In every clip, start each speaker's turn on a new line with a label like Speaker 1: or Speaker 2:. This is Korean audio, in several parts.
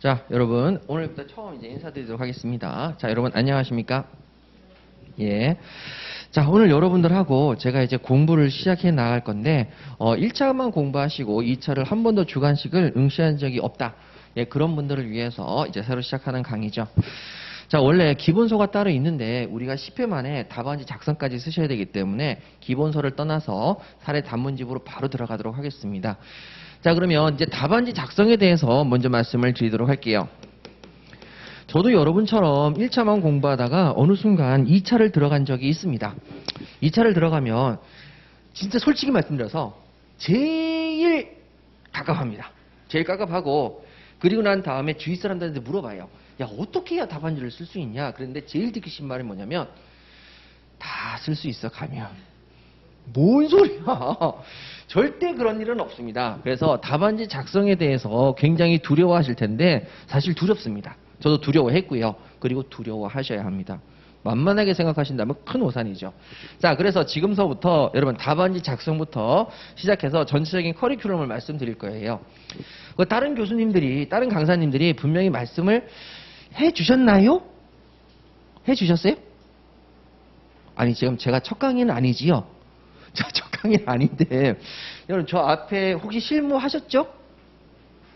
Speaker 1: 자, 여러분 오늘부터 처음 이제 인사드리도록 하겠습니다. 자, 여러분 안녕하십니까? 예. 자, 오늘 여러분들하고 제가 이제 공부를 시작해 나갈 건데 1차만 공부하시고 2차를 한 번도 주관식을 응시한 적이 없다. 예, 그런 분들을 위해서 이제 새로 시작하는 강의죠. 자, 원래 기본서가 따로 있는데 우리가 10회 만에 답안지 작성까지 쓰셔야 되기 때문에 기본서를 떠나서 사례 단문집으로 바로 들어가도록 하겠습니다. 자, 그러면 이제 답안지 작성에 대해서 먼저 말씀을 드리도록 할게요. 저도 여러분처럼 1차만 공부하다가 어느 순간 2차를 들어간 적이 있습니다. 2차를 들어가면 진짜 솔직히 말씀드려서 제일 갑갑합니다. 제일 갑갑하고, 그리고 난 다음에 주위 사람들한테 물어봐요. 야, 어떻게 해야 답안지를 쓸 수 있냐? 그런데 제일 듣기 싫은 말이 뭐냐면 다 쓸 수 있어 가면. 뭔 소리야? 절대 그런 일은 없습니다. 그래서 답안지 작성에 대해서 굉장히 두려워하실 텐데 사실 두렵습니다. 저도 두려워했고요. 그리고 두려워하셔야 합니다. 만만하게 생각하신다면 큰 오산이죠. 자, 그래서 지금서부터 여러분 답안지 작성부터 시작해서 전체적인 커리큘럼을 말씀드릴 거예요. 다른 교수님들이, 다른 강사님들이 분명히 말씀을 해주셨나요? 해주셨어요? 아니, 지금 제가 첫 강의는 아니지요? 첫 강의는 아닌데, 여러분 저 앞에 혹시 실무하셨죠?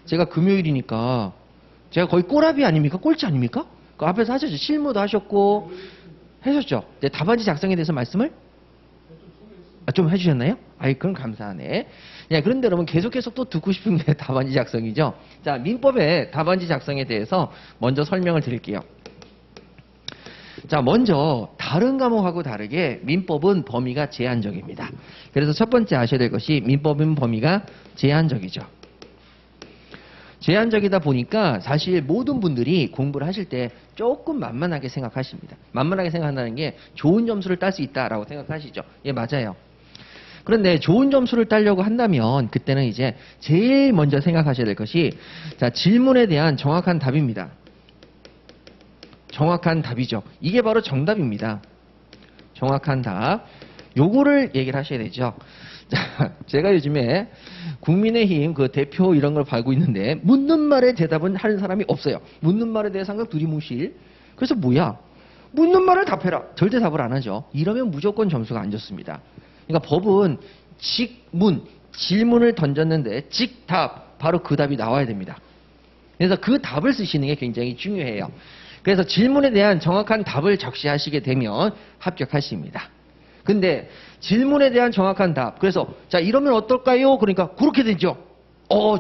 Speaker 1: 제가 금요일이니까 제가 거의 꼬라비 아닙니까? 꼴찌 아닙니까? 그 앞에서 하셨죠. 실무도 하셨고 하셨죠. 네, 답안지 작성에 대해서 말씀을 좀 해주셨나요? 아이, 그럼 감사하네. 예, 그런데 여러분 계속해서 또 듣고 싶은 게 답안지 작성이죠. 자, 민법의 답안지 작성에 대해서 먼저 설명을 드릴게요. 자, 먼저 다른 과목하고 다르게 민법은 범위가 제한적입니다. 그래서 첫 번째 아셔야 될 것이 민법은 범위가 제한적이죠. 제한적이다 보니까 사실 모든 분들이 공부를 하실 때 조금 만만하게 생각하십니다. 만만하게 생각한다는 게 좋은 점수를 딸 수 있다라고 생각하시죠. 예, 맞아요. 그런데 좋은 점수를 따려고 한다면 그때는 이제 제일 먼저 생각하셔야 될 것이, 자, 질문에 대한 정확한 답입니다. 정확한 답이죠. 이게 바로 정답입니다. 정확한 답. 요거를 얘기를 하셔야 되죠. 자, 제가 요즘에 국민의힘 그 대표 이런 걸 밟고 있는데 묻는 말에 대답은 하는 사람이 없어요. 묻는 말에 대해서 항상 두리뭉실. 그래서 뭐야? 묻는 말을 답해라. 절대 답을 안 하죠. 이러면 무조건 점수가 안 좋습니다. 그러니까 법은 직문, 질문을 던졌는데 직답, 바로 그 답이 나와야 됩니다. 그래서 그 답을 쓰시는 게 굉장히 중요해요. 그래서 질문에 대한 정확한 답을 적시하시게 되면 합격하십니다. 근데 질문에 대한 정확한 답, 그래서 자, 이러면 어떨까요? 그러니까 그렇게 되죠.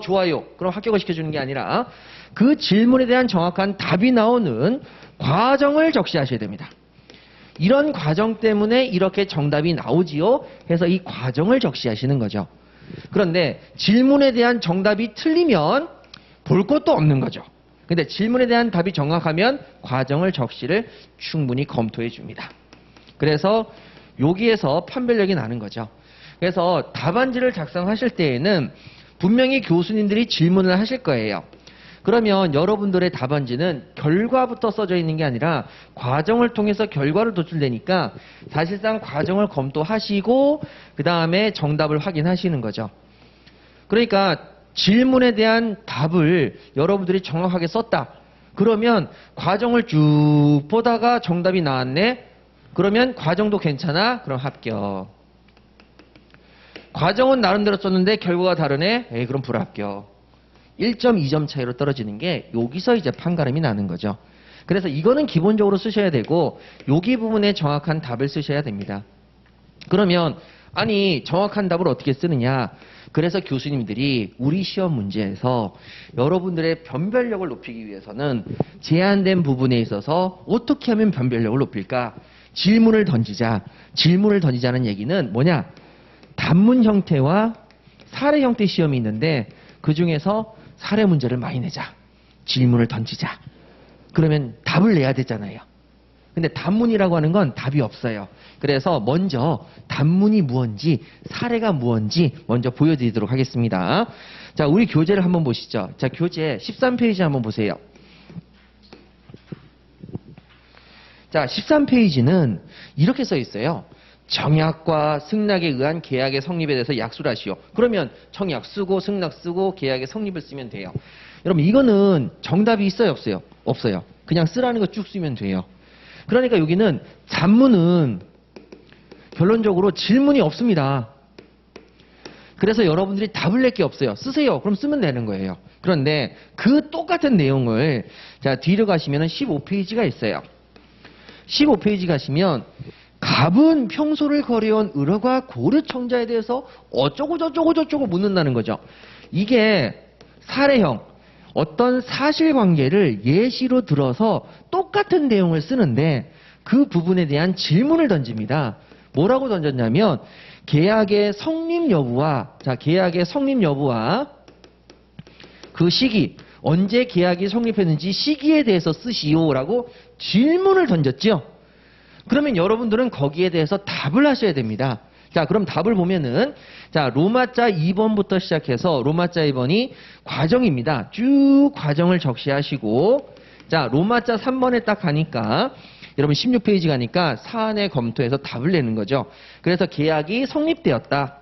Speaker 1: 좋아요. 그럼 합격을 시켜주는 게 아니라 그 질문에 대한 정확한 답이 나오는 과정을 적시하셔야 됩니다. 이런 과정 때문에 이렇게 정답이 나오지요 해서 이 과정을 적시하시는 거죠. 그런데 질문에 대한 정답이 틀리면 볼 것도 없는 거죠. 근데 질문에 대한 답이 정확하면 과정을 적시를 충분히 검토해 줍니다. 그래서 여기에서 판별력이 나는 거죠. 그래서 답안지를 작성하실 때에는 분명히 교수님들이 질문을 하실 거예요. 그러면 여러분들의 답안지는 결과부터 써져 있는 게 아니라 과정을 통해서 결과를 도출되니까 사실상 과정을 검토하시고 그 다음에 정답을 확인하시는 거죠. 그러니까 질문에 대한 답을 여러분들이 정확하게 썼다. 그러면 과정을 쭉 보다가 정답이 나왔네. 그러면 과정도 괜찮아? 그럼 합격. 과정은 나름대로 썼는데 결과가 다르네? 에이, 그럼 불합격. 1점, 2점 차이로 떨어지는 게 여기서 이제 판가름이 나는 거죠. 그래서 이거는 기본적으로 쓰셔야 되고 여기 부분에 정확한 답을 쓰셔야 됩니다. 그러면 아니, 정확한 답을 어떻게 쓰느냐? 그래서 교수님들이 우리 시험 문제에서 여러분들의 변별력을 높이기 위해서는 제한된 부분에 있어서 어떻게 하면 변별력을 높일까? 질문을 던지자. 질문을 던지자는 얘기는 뭐냐? 단문 형태와 사례 형태 시험이 있는데 그 중에서 사례 문제를 많이 내자. 질문을 던지자. 그러면 답을 내야 되잖아요. 근데 단문이라고 하는 건 답이 없어요. 그래서 먼저 단문이 무언지 사례가 무언지 먼저 보여드리도록 하겠습니다. 자, 우리 교재를 한번 보시죠. 자, 교재 13페이지 한번 보세요. 자, 13페이지는 이렇게 써 있어요. 정약과 승낙에 의한 계약의 성립에 대해서 약수를 하시오. 그러면 청약 쓰고 승낙 쓰고 계약의 성립을 쓰면 돼요. 여러분 이거는 정답이 있어요, 없어요? 없어요. 그냥 쓰라는 거 쭉 쓰면 돼요. 그러니까 여기는 잡문은 결론적으로 질문이 없습니다. 그래서 여러분들이 답을 낼 게 없어요. 쓰세요. 그럼 쓰면 되는 거예요. 그런데 그 똑같은 내용을 자 뒤로 가시면 15페이지가 있어요. 15페이지 가시면 갑은 평소를 거래한 을어가 고르청자에 대해서 어쩌고 저쩌고 저쩌고 묻는다는 거죠. 이게 사례형 어떤 사실관계를 예시로 들어서 똑같은 내용을 쓰는데 그 부분에 대한 질문을 던집니다. 뭐라고 던졌냐면 계약의 성립 여부와 계약의 성립 여부와 그 시기 언제 계약이 성립했는지 시기에 대해서 쓰시오라고 질문을 던졌죠. 그러면 여러분들은 거기에 대해서 답을 하셔야 됩니다. 자, 그럼 답을 보면은 자, 로마자 2번부터 시작해서 로마자 2번이 과정입니다. 쭉 과정을 적시하시고 자, 로마자 3번에 딱 가니까 여러분 16페이지 가니까 사안에 검토해서 답을 내는 거죠. 그래서 계약이 성립되었다.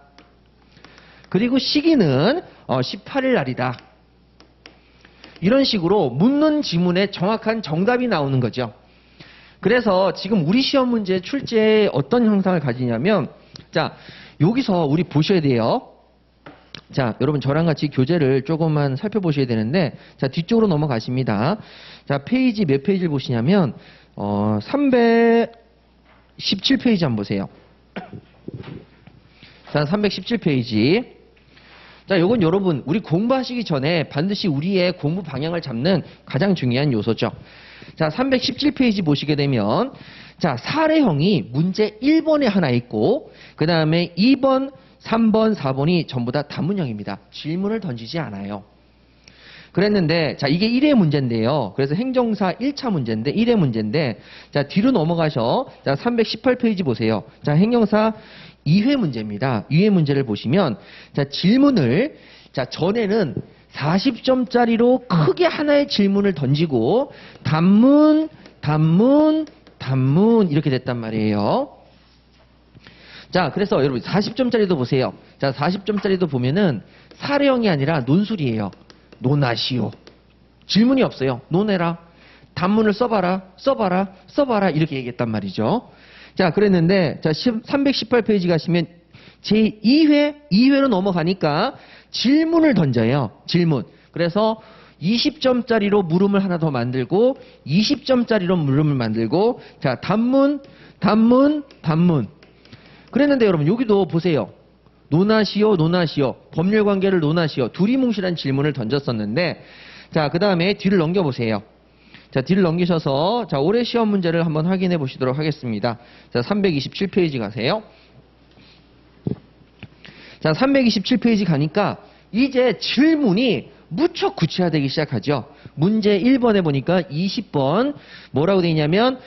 Speaker 1: 그리고 시기는 18일 날이다. 이런 식으로 묻는 지문에 정확한 정답이 나오는 거죠. 그래서 지금 우리 시험 문제 출제에 어떤 형상을 가지냐면 자, 여기서 우리 보셔야 돼요. 자, 여러분 저랑 같이 교재를 조금만 살펴보셔야 되는데 자, 뒤쪽으로 넘어가십니다. 자, 페이지 몇 페이지를 보시냐면 317페이지 한번 보세요. 자, 317페이지. 자, 요건 여러분 우리 공부하시기 전에 반드시 우리의 공부 방향을 잡는 가장 중요한 요소죠. 자, 317페이지 보시게 되면 자, 사례형이 문제 1번에 하나 있고 그 다음에 2번, 3번, 4번이 전부 다 단문형입니다. 질문을 던지지 않아요. 그랬는데 자, 이게 1회 문제인데요. 그래서 행정사 1차 문제인데 1회 문제인데 자, 뒤로 넘어가셔. 자, 318페이지 보세요. 자, 행정사 2회 문제입니다. 2회 문제를 보시면 자, 질문을 자, 전에는 40점짜리로 크게 하나의 질문을 던지고 단문, 단문, 단문 이렇게 됐단 말이에요. 자, 그래서 여러분 40점짜리도 보세요. 자, 40점짜리도 보면은 사례형이 아니라 논술이에요. 논하시오. 질문이 없어요. 논해라. 단문을 써봐라. 써봐라. 써봐라. 이렇게 얘기했단 말이죠. 자, 그랬는데 자, 318페이지 가시면 제2회로 넘어가니까 질문을 던져요. 질문. 그래서 20점짜리로 물음을 하나 더 만들고 20점짜리로 물음을 만들고 자, 단문, 단문, 단문. 그랬는데 여러분 여기도 보세요. 논하시오, 논하시오. 법률 관계를 논하시오. 두리뭉실한 질문을 던졌었는데 자, 그 다음에 뒤를 넘겨보세요. 자, 뒤를 넘기셔서 자, 올해 시험 문제를 한번 확인해 보시도록 하겠습니다. 자, 327페이지 가세요. 자, 327페이지 가니까 이제 질문이 무척 구체화되기 시작하죠. 문제 1번에 보니까 20번 뭐라고 되어 있냐면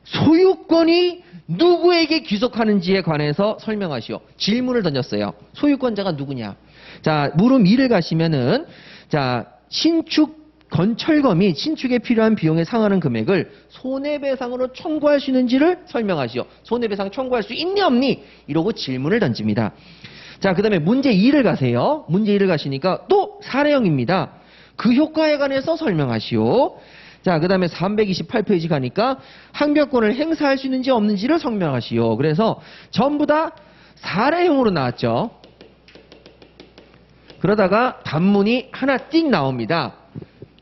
Speaker 1: 소유권이 누구에게 귀속하는지에 관해서 설명하시오. 질문을 던졌어요. 소유권자가 누구냐. 자, 물음 2를 가시면은 자, 신축 건철거 및 신축에 필요한 비용에 상하는 금액을 손해배상으로 청구할 수 있는지를 설명하시오. 손해배상 청구할 수 있니 없니? 이러고 질문을 던집니다. 자, 그 다음에 문제 2를 가세요. 문제 2를 가시니까 또 사례형입니다. 그 효과에 관해서 설명하시오. 자, 그 다음에 328페이지 가니까 항변권을 행사할 수 있는지 없는지를 설명하시오. 그래서 전부 다 사례형으로 나왔죠. 그러다가 단문이 하나 띵 나옵니다.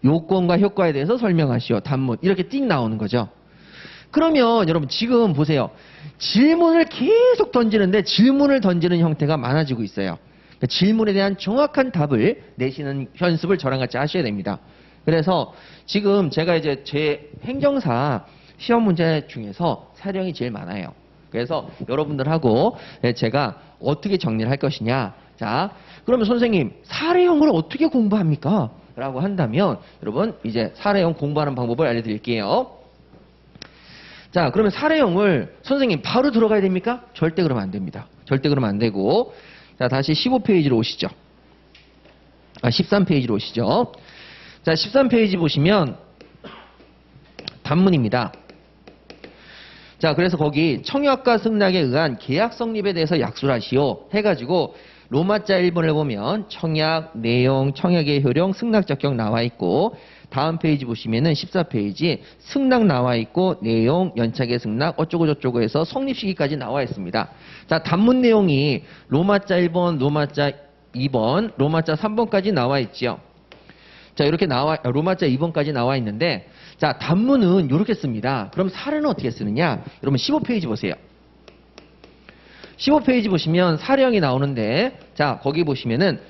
Speaker 1: 요건과 효과에 대해서 설명하시오. 단문. 이렇게 띵 나오는 거죠. 그러면 여러분 지금 보세요. 질문을 계속 던지는데 질문을 던지는 형태가 많아지고 있어요. 그러니까 질문에 대한 정확한 답을 내시는 연습을 저랑 같이 하셔야 됩니다. 그래서 지금 제가 이제 제 행정사 시험 문제 중에서 사례형이 제일 많아요. 그래서 여러분들하고 제가 어떻게 정리를 할 것이냐. 자, 그러면 선생님 사례형을 어떻게 공부합니까? 라고 한다면 여러분 이제 사례형 공부하는 방법을 알려드릴게요. 자, 그러면 사례형을 선생님 바로 들어가야 됩니까? 절대 그러면 안 됩니다. 절대 그러면 안 되고 자, 다시 15페이지로 오시죠. 13페이지로 오시죠. 자, 13페이지 보시면 단문입니다. 자, 그래서 거기 청약과 승낙에 의한 계약 성립에 대해서 약술하시오 해가지고 로마자 1번을 보면 청약, 내용, 청약의 효력, 승낙 적격 나와 있고 다음 페이지 보시면은 14페이지 승낙 나와 있고 내용, 연착의 승낙 어쩌고 저쩌고 해서 성립 시기까지 나와 있습니다. 자, 단문 내용이 로마자 1번, 로마자 2번, 로마자 3번까지 나와 있죠. 자, 이렇게 로마자 2번까지 나와 있는데 자, 단문은 이렇게 씁니다. 그럼 사례는 어떻게 쓰느냐? 여러분 15페이지 보세요. 15페이지 보시면 사례형이 나오는데 자, 거기 보시면은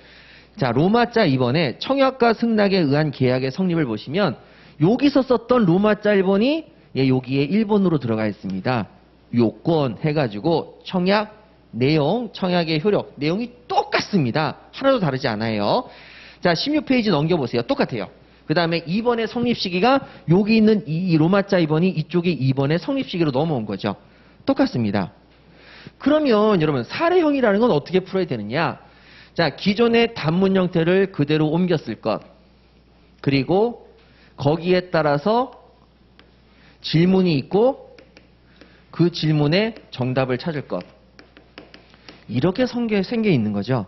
Speaker 1: 자, 로마자 2번에 청약과 승낙에 의한 계약의 성립을 보시면 여기서 썼던 로마자 1번이 여기에 1번으로 들어가 있습니다. 요건 해가지고 청약, 내용, 청약의 효력, 내용이 똑같습니다. 하나도 다르지 않아요. 자, 16페이지 넘겨보세요. 똑같아요. 그 다음에 2번의 성립 시기가 여기 있는 이 로마자 2번이 이쪽에 2번의 성립 시기로 넘어온 거죠. 똑같습니다. 그러면 여러분 사례형이라는 건 어떻게 풀어야 되느냐? 자, 기존의 단문 형태를 그대로 옮겼을 것. 그리고 거기에 따라서 질문이 있고 그 질문에 정답을 찾을 것. 이렇게 생겨 있는 거죠.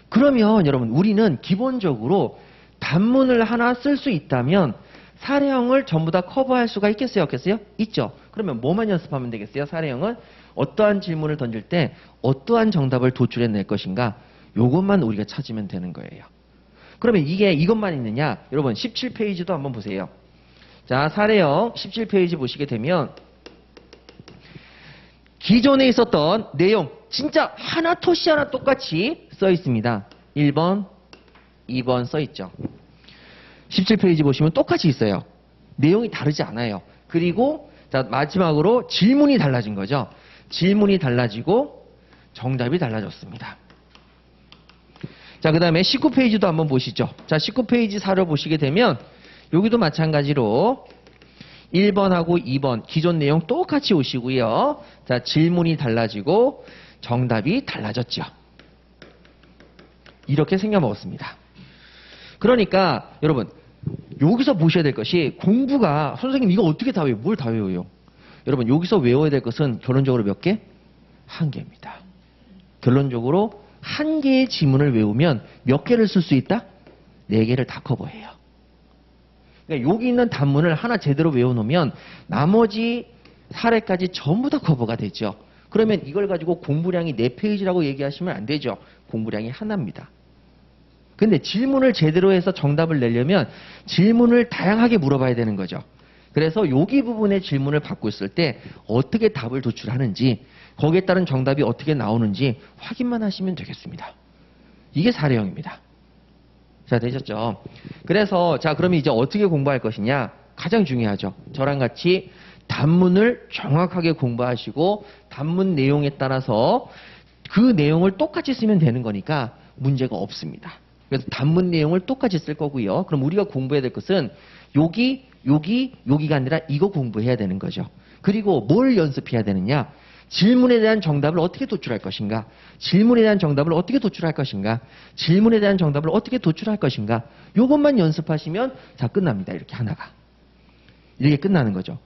Speaker 1: 그러면 여러분 우리는 기본적으로 단문을 하나 쓸 수 있다면 사례형을 전부 다 커버할 수가 있겠어요? 없겠어요? 있죠. 그러면 뭐만 연습하면 되겠어요? 사례형은 어떠한 질문을 던질 때 어떠한 정답을 도출해낼 것인가? 요것만 우리가 찾으면 되는 거예요. 그러면 이것만 있느냐? 여러분 17페이지도 한번 보세요. 자, 사례형 17페이지 보시게 되면 기존에 있었던 내용 진짜 하나 토시 하나 똑같이 써 있습니다. 1번, 2번 써 있죠. 17페이지 보시면 똑같이 있어요. 내용이 다르지 않아요. 그리고 자, 마지막으로 질문이 달라진 거죠. 질문이 달라지고 정답이 달라졌습니다. 자, 그 다음에 19페이지도 한번 보시죠. 자, 19페이지 사를 보시게 되면 여기도 마찬가지로 1번하고 2번 기존 내용 똑같이 오시고요. 자, 질문이 달라지고 정답이 달라졌죠. 이렇게 생겨먹었습니다. 그러니까 여러분 여기서 보셔야 될 것이 공부가 선생님 이거 어떻게 다 외워? 뭘 다 외워요? 여러분 여기서 외워야 될 것은 결론적으로 몇 개? 한 개입니다. 결론적으로 한 개의 지문을 외우면 몇 개를 쓸 수 있다? 4개를 다 커버해요. 그러니까 여기 있는 단문을 하나 제대로 외워놓으면 나머지 사례까지 전부 다 커버가 되죠. 그러면 이걸 가지고 공부량이 4페이지라고 얘기하시면 안 되죠. 공부량이 하나입니다. 근데 질문을 제대로 해서 정답을 내려면 질문을 다양하게 물어봐야 되는 거죠. 그래서 여기 부분의 질문을 받고 있을 때 어떻게 답을 도출하는지 거기에 따른 정답이 어떻게 나오는지 확인만 하시면 되겠습니다. 이게 사례형입니다. 자, 되셨죠? 그래서 자, 그러면 이제 어떻게 공부할 것이냐? 가장 중요하죠. 저랑 같이 단문을 정확하게 공부하시고 단문 내용에 따라서 그 내용을 똑같이 쓰면 되는 거니까 문제가 없습니다. 그래서 단문 내용을 똑같이 쓸 거고요. 그럼 우리가 공부해야 될 것은 여기가 아니라 이거 공부해야 되는 거죠. 그리고 뭘 연습해야 되느냐? 질문에 대한 정답을 어떻게 도출할 것인가? 질문에 대한 정답을 어떻게 도출할 것인가? 질문에 대한 정답을 어떻게 도출할 것인가? 요것만 연습하시면 자, 끝납니다. 이렇게 하나가. 이렇게 끝나는 거죠.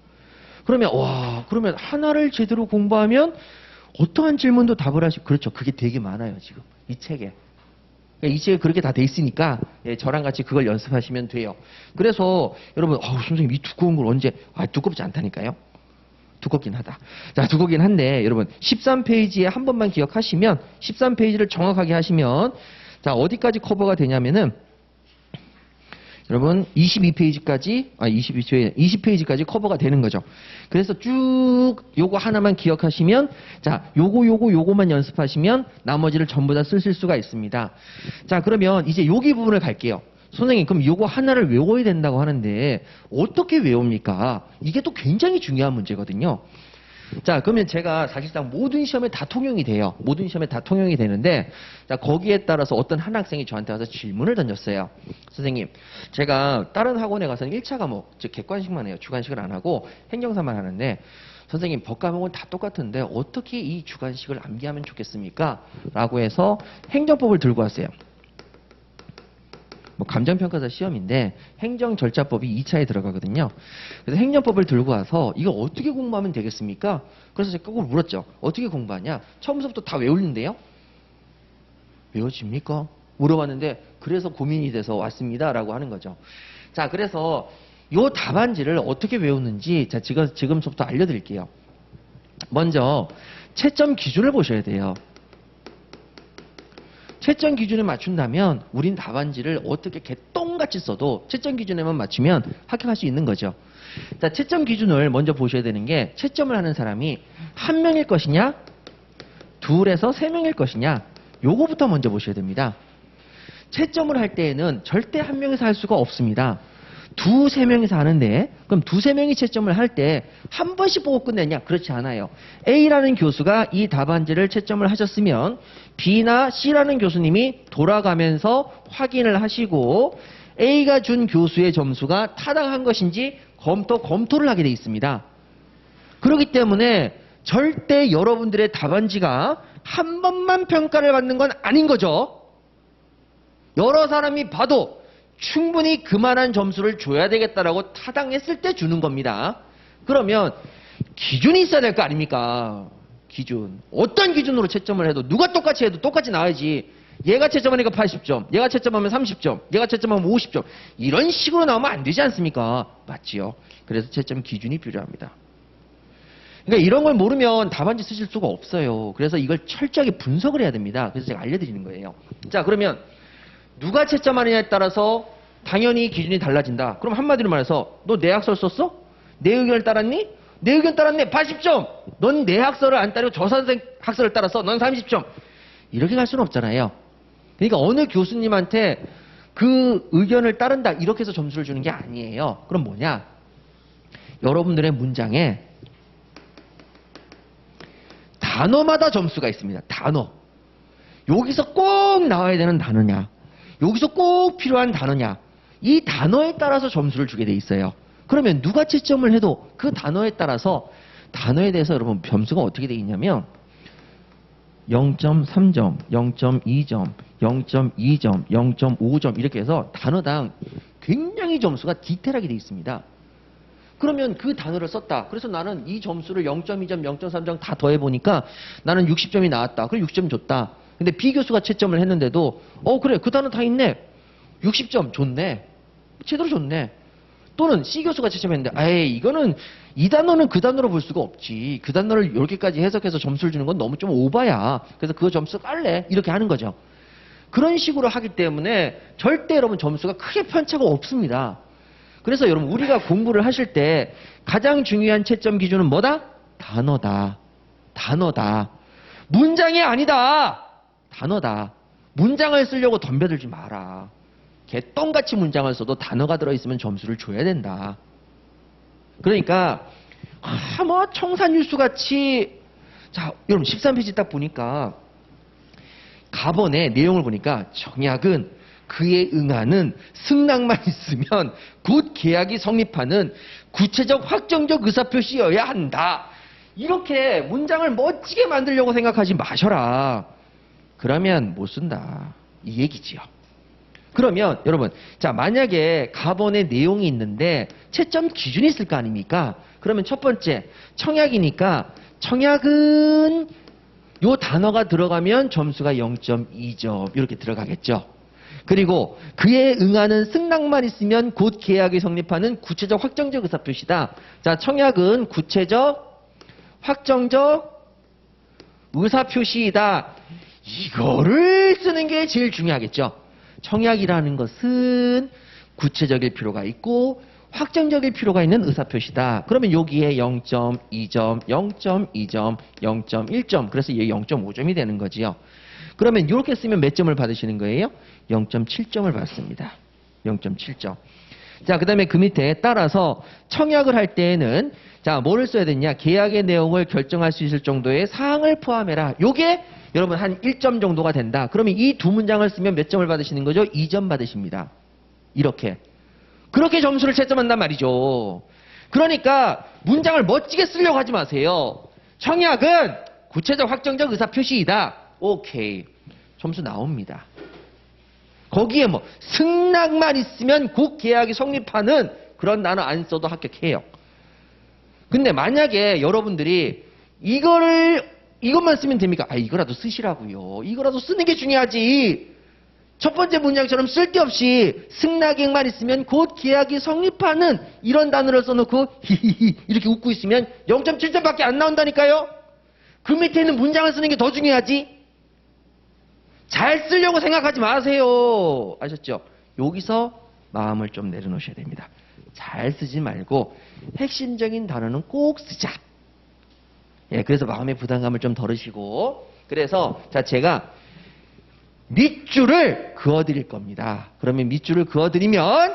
Speaker 1: 그러면 하나를 제대로 공부하면 어떠한 질문도 답을 그렇죠. 그게 되게 많아요, 지금. 이 책에. 이 책에 그렇게 다 돼 있으니까 저랑 같이 그걸 연습하시면 돼요. 그래서 여러분, 선생님 이 두꺼운 걸 언제? 두껍지 않다니까요. 두껍긴 하다. 자, 두껍긴 한데 여러분 13페이지에 한 번만 기억하시면 13페이지를 정확하게 하시면 자, 어디까지 커버가 되냐면은 여러분 20페이지까지 커버가 되는 거죠. 그래서 쭉 요거 하나만 기억하시면 자, 요거만 연습하시면 나머지를 전부 다 쓰실 수가 있습니다. 자, 그러면 이제 여기 부분을 갈게요. 선생님, 그럼 요거 하나를 외워야 된다고 하는데 어떻게 외웁니까? 이게 또 굉장히 중요한 문제거든요. 자, 그러면 제가 사실상 모든 시험에 다 통용이 돼요. 모든 시험에 다 통용이 되는데 자, 거기에 따라서 어떤 한 학생이 저한테 와서 질문을 던졌어요. 선생님, 제가 다른 학원에 가서는 1차 과목, 즉 객관식만 해요. 주관식을 안 하고 행정사만 하는데 선생님, 법과목은 다 똑같은데 어떻게 이 주관식을 암기하면 좋겠습니까? 라고 해서 행정법을 들고 왔어요. 감정평가사 시험인데 행정절차법이 2차에 들어가거든요. 그래서 행정법을 들고 와서 이거 어떻게 공부하면 되겠습니까? 그래서 제가 꼭 물었죠. 어떻게 공부하냐? 처음부터 다 외우는데요. 외워집니까? 물어봤는데 그래서 고민이 돼서 왔습니다라고 하는 거죠. 자, 그래서 요 답안지를 어떻게 외우는지 자, 지금부터 알려드릴게요. 먼저 채점 기준을 보셔야 돼요. 채점 기준에 맞춘다면 우린 답안지를 어떻게 개똥같이 써도 채점 기준에만 맞추면 합격할 수 있는 거죠. 자, 채점 기준을 먼저 보셔야 되는 게 채점을 하는 사람이 한 명일 것이냐, 둘에서 세 명일 것이냐, 요거부터 먼저 보셔야 됩니다. 채점을 할 때에는 절대 한 명이서 할 수가 없습니다. 두세 명이서 하는데 그럼 두세 명이 채점을 할 때 한 번씩 보고 끝냈냐? 그렇지 않아요. A라는 교수가 이 답안지를 채점을 하셨으면 B나 C라는 교수님이 돌아가면서 확인을 하시고 A가 준 교수의 점수가 타당한 것인지 검토를 하게 돼 있습니다. 그렇기 때문에 절대 여러분들의 답안지가 한 번만 평가를 받는 건 아닌 거죠. 여러 사람이 봐도 충분히 그만한 점수를 줘야 되겠다라고 타당했을 때 주는 겁니다. 그러면 기준이 있어야 될 거 아닙니까? 기준. 어떤 기준으로 채점을 해도 누가 똑같이 해도 똑같이 나와야지. 얘가 채점하니까 80점, 얘가 채점하면 30점, 얘가 채점하면 50점. 이런 식으로 나오면 안 되지 않습니까? 맞지요. 그래서 채점 기준이 필요합니다. 그러니까 이런 걸 모르면 답안지 쓰실 수가 없어요. 그래서 이걸 철저하게 분석을 해야 됩니다. 그래서 제가 알려드리는 거예요. 자, 그러면 누가 채점하느냐에 따라서 당연히 기준이 달라진다. 그럼 한마디로 말해서 너 내 학설 썼어? 내 의견을 따랐니? 내 의견 따랐네. 80점. 넌 내 학설을 안 따르고 저 선생 학설을 따라서 넌 30점. 이렇게 갈 수는 없잖아요. 그러니까 어느 교수님한테 그 의견을 따른다 이렇게 해서 점수를 주는 게 아니에요. 그럼 뭐냐? 여러분들의 문장에 단어마다 점수가 있습니다. 단어. 여기서 꼭 나와야 되는 단어냐? 여기서 꼭 필요한 단어냐? 이 단어에 따라서 점수를 주게 돼 있어요. 그러면 누가 채점을 해도 그 단어에 따라서 단어에 대해서 여러분 점수가 어떻게 돼 있냐면 0.3점, 0.2점, 0.2점, 0.5점 이렇게 해서 단어당 굉장히 점수가 디테일하게 돼 있습니다. 그러면 그 단어를 썼다. 그래서 나는 이 점수를 0.2점, 0.3점 다 더해보니까 나는 60점이 나왔다. 그럼 60점 줬다. 근데 B 교수가 채점을 했는데도 그래 그 단어 다 있네. 60점 좋네. 제대로 좋네. 또는 C 교수가 채점했는데 에이 이거는 이 단어는 그 단어로 볼 수가 없지. 그 단어를 이렇게까지 해석해서 점수를 주는 건 너무 좀 오바야. 그래서 그 점수 깔래. 이렇게 하는 거죠. 그런 식으로 하기 때문에 절대 여러분 점수가 크게 편차가 없습니다. 그래서 여러분 우리가 공부를 하실 때 가장 중요한 채점 기준은 뭐다? 단어다. 단어다. 문장이 아니다. 단어다. 문장을 쓰려고 덤벼들지 마라. 개똥같이 문장을 써도 단어가 들어있으면 점수를 줘야 된다. 그러니까 뭐 청산유수같이 자 여러분 13페이지 딱 보니까 가번의 내용을 보니까 청약은 그에 응하는 승낙만 있으면 곧 계약이 성립하는 구체적 확정적 의사표시여야 한다. 이렇게 문장을 멋지게 만들려고 생각하지 마셔라. 그러면 못 쓴다. 이 얘기지요. 그러면 여러분 자 만약에 가번의 내용이 있는데 채점 기준이 있을 거 아닙니까? 그러면 첫 번째 청약이니까 청약은 요 단어가 들어가면 점수가 0.2점 이렇게 들어가겠죠. 그리고 그에 응하는 승낙만 있으면 곧 계약이 성립하는 구체적 확정적 의사표시다. 자 청약은 구체적 확정적 의사표시이다. 이거를 쓰는 게 제일 중요하겠죠. 청약이라는 것은 구체적일 필요가 있고 확정적일 필요가 있는 의사표시다. 그러면 여기에 0.2점, 0.2점, 0.1점 그래서 이게 0.5점이 되는 거지요. 그러면 이렇게 쓰면 몇 점을 받으시는 거예요? 0.7점을 받습니다. 0.7점. 자, 그 다음에 그 밑에 따라서 청약을 할 때에는 자, 뭐를 써야 되냐? 계약의 내용을 결정할 수 있을 정도의 사항을 포함해라. 요게 여러분 한 1점 정도가 된다. 그러면 이 두 문장을 쓰면 몇 점을 받으시는 거죠? 2점 받으십니다. 이렇게. 그렇게 점수를 채점한단 말이죠. 그러니까 문장을 멋지게 쓰려고 하지 마세요. 청약은 구체적 확정적 의사표시이다. 오케이. 점수 나옵니다. 거기에 뭐 승낙만 있으면 곧 계약이 성립하는 그런 단어 안 써도 합격해요. 근데 만약에 여러분들이 이거를 이것만 쓰면 됩니까? 아, 이거라도 쓰시라고요. 이거라도 쓰는 게 중요하지. 첫 번째 문장처럼 쓸데없이 승낙액만 있으면 곧 계약이 성립하는 이런 단어를 써놓고 히히히 이렇게 웃고 있으면 0.7점밖에 안 나온다니까요. 그 밑에 있는 문장을 쓰는 게 더 중요하지. 잘 쓰려고 생각하지 마세요. 아셨죠? 여기서 마음을 좀 내려놓으셔야 됩니다. 잘 쓰지 말고 핵심적인 단어는 꼭 쓰자. 예, 그래서 마음의 부담감을 좀 덜으시고, 그래서 자, 제가 밑줄을 그어드릴 겁니다. 그러면 밑줄을 그어드리면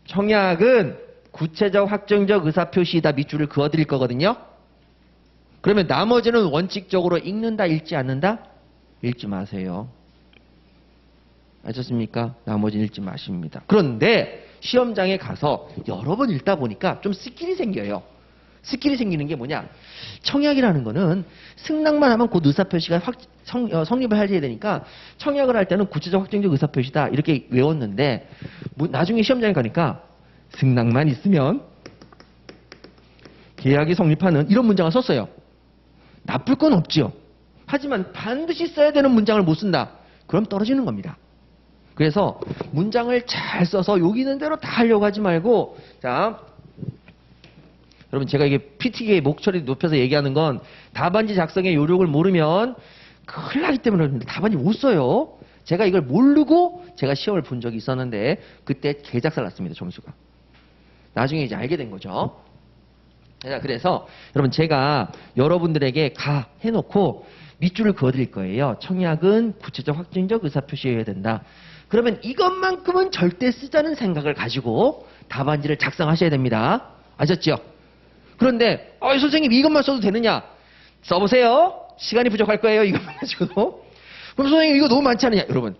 Speaker 1: 청약은 구체적 확정적 의사표시이다 밑줄을 그어드릴 거거든요. 그러면 나머지는 원칙적으로 읽는다 읽지 않는다? 읽지 마세요. 아셨습니까? 나머지는 읽지 마십니다. 그런데 시험장에 가서 여러 번 읽다 보니까 좀 스킬이 생겨요. 스킬이 생기는 게 뭐냐? 청약이라는 거는 승낙만 하면 곧 의사표시가 성립을 해야 되니까 청약을 할 때는 구체적 확정적 의사표시다 이렇게 외웠는데 나중에 시험장에 가니까 승낙만 있으면 계약이 성립하는 이런 문장을 썼어요. 나쁠 건 없죠. 하지만 반드시 써야 되는 문장을 못 쓴다. 그럼 떨어지는 겁니다. 그래서 문장을 잘 써서 여기 있는 대로 다 하려고 하지 말고, 자, 여러분 제가 이게 PT계의 목소리 높여서 얘기하는 건 답안지 작성의 요령을 모르면 큰일 나기 때문에 그런데 답안지 못 써요. 제가 이걸 모르고 제가 시험을 본 적이 있었는데 그때 개작살 났습니다. 점수가. 나중에 이제 알게 된 거죠. 자, 그래서 여러분 제가 여러분들에게 가 해놓고 밑줄을 그어드릴 거예요. 청약은 구체적 확정적 의사표시여야 된다. 그러면 이것만큼은 절대 쓰자는 생각을 가지고 답안지를 작성하셔야 됩니다. 아셨죠? 그런데 선생님 이것만 써도 되느냐? 써보세요. 시간이 부족할 거예요. 이것만 가지고도. 그럼 선생님 이거 너무 많지 않느냐? 여러분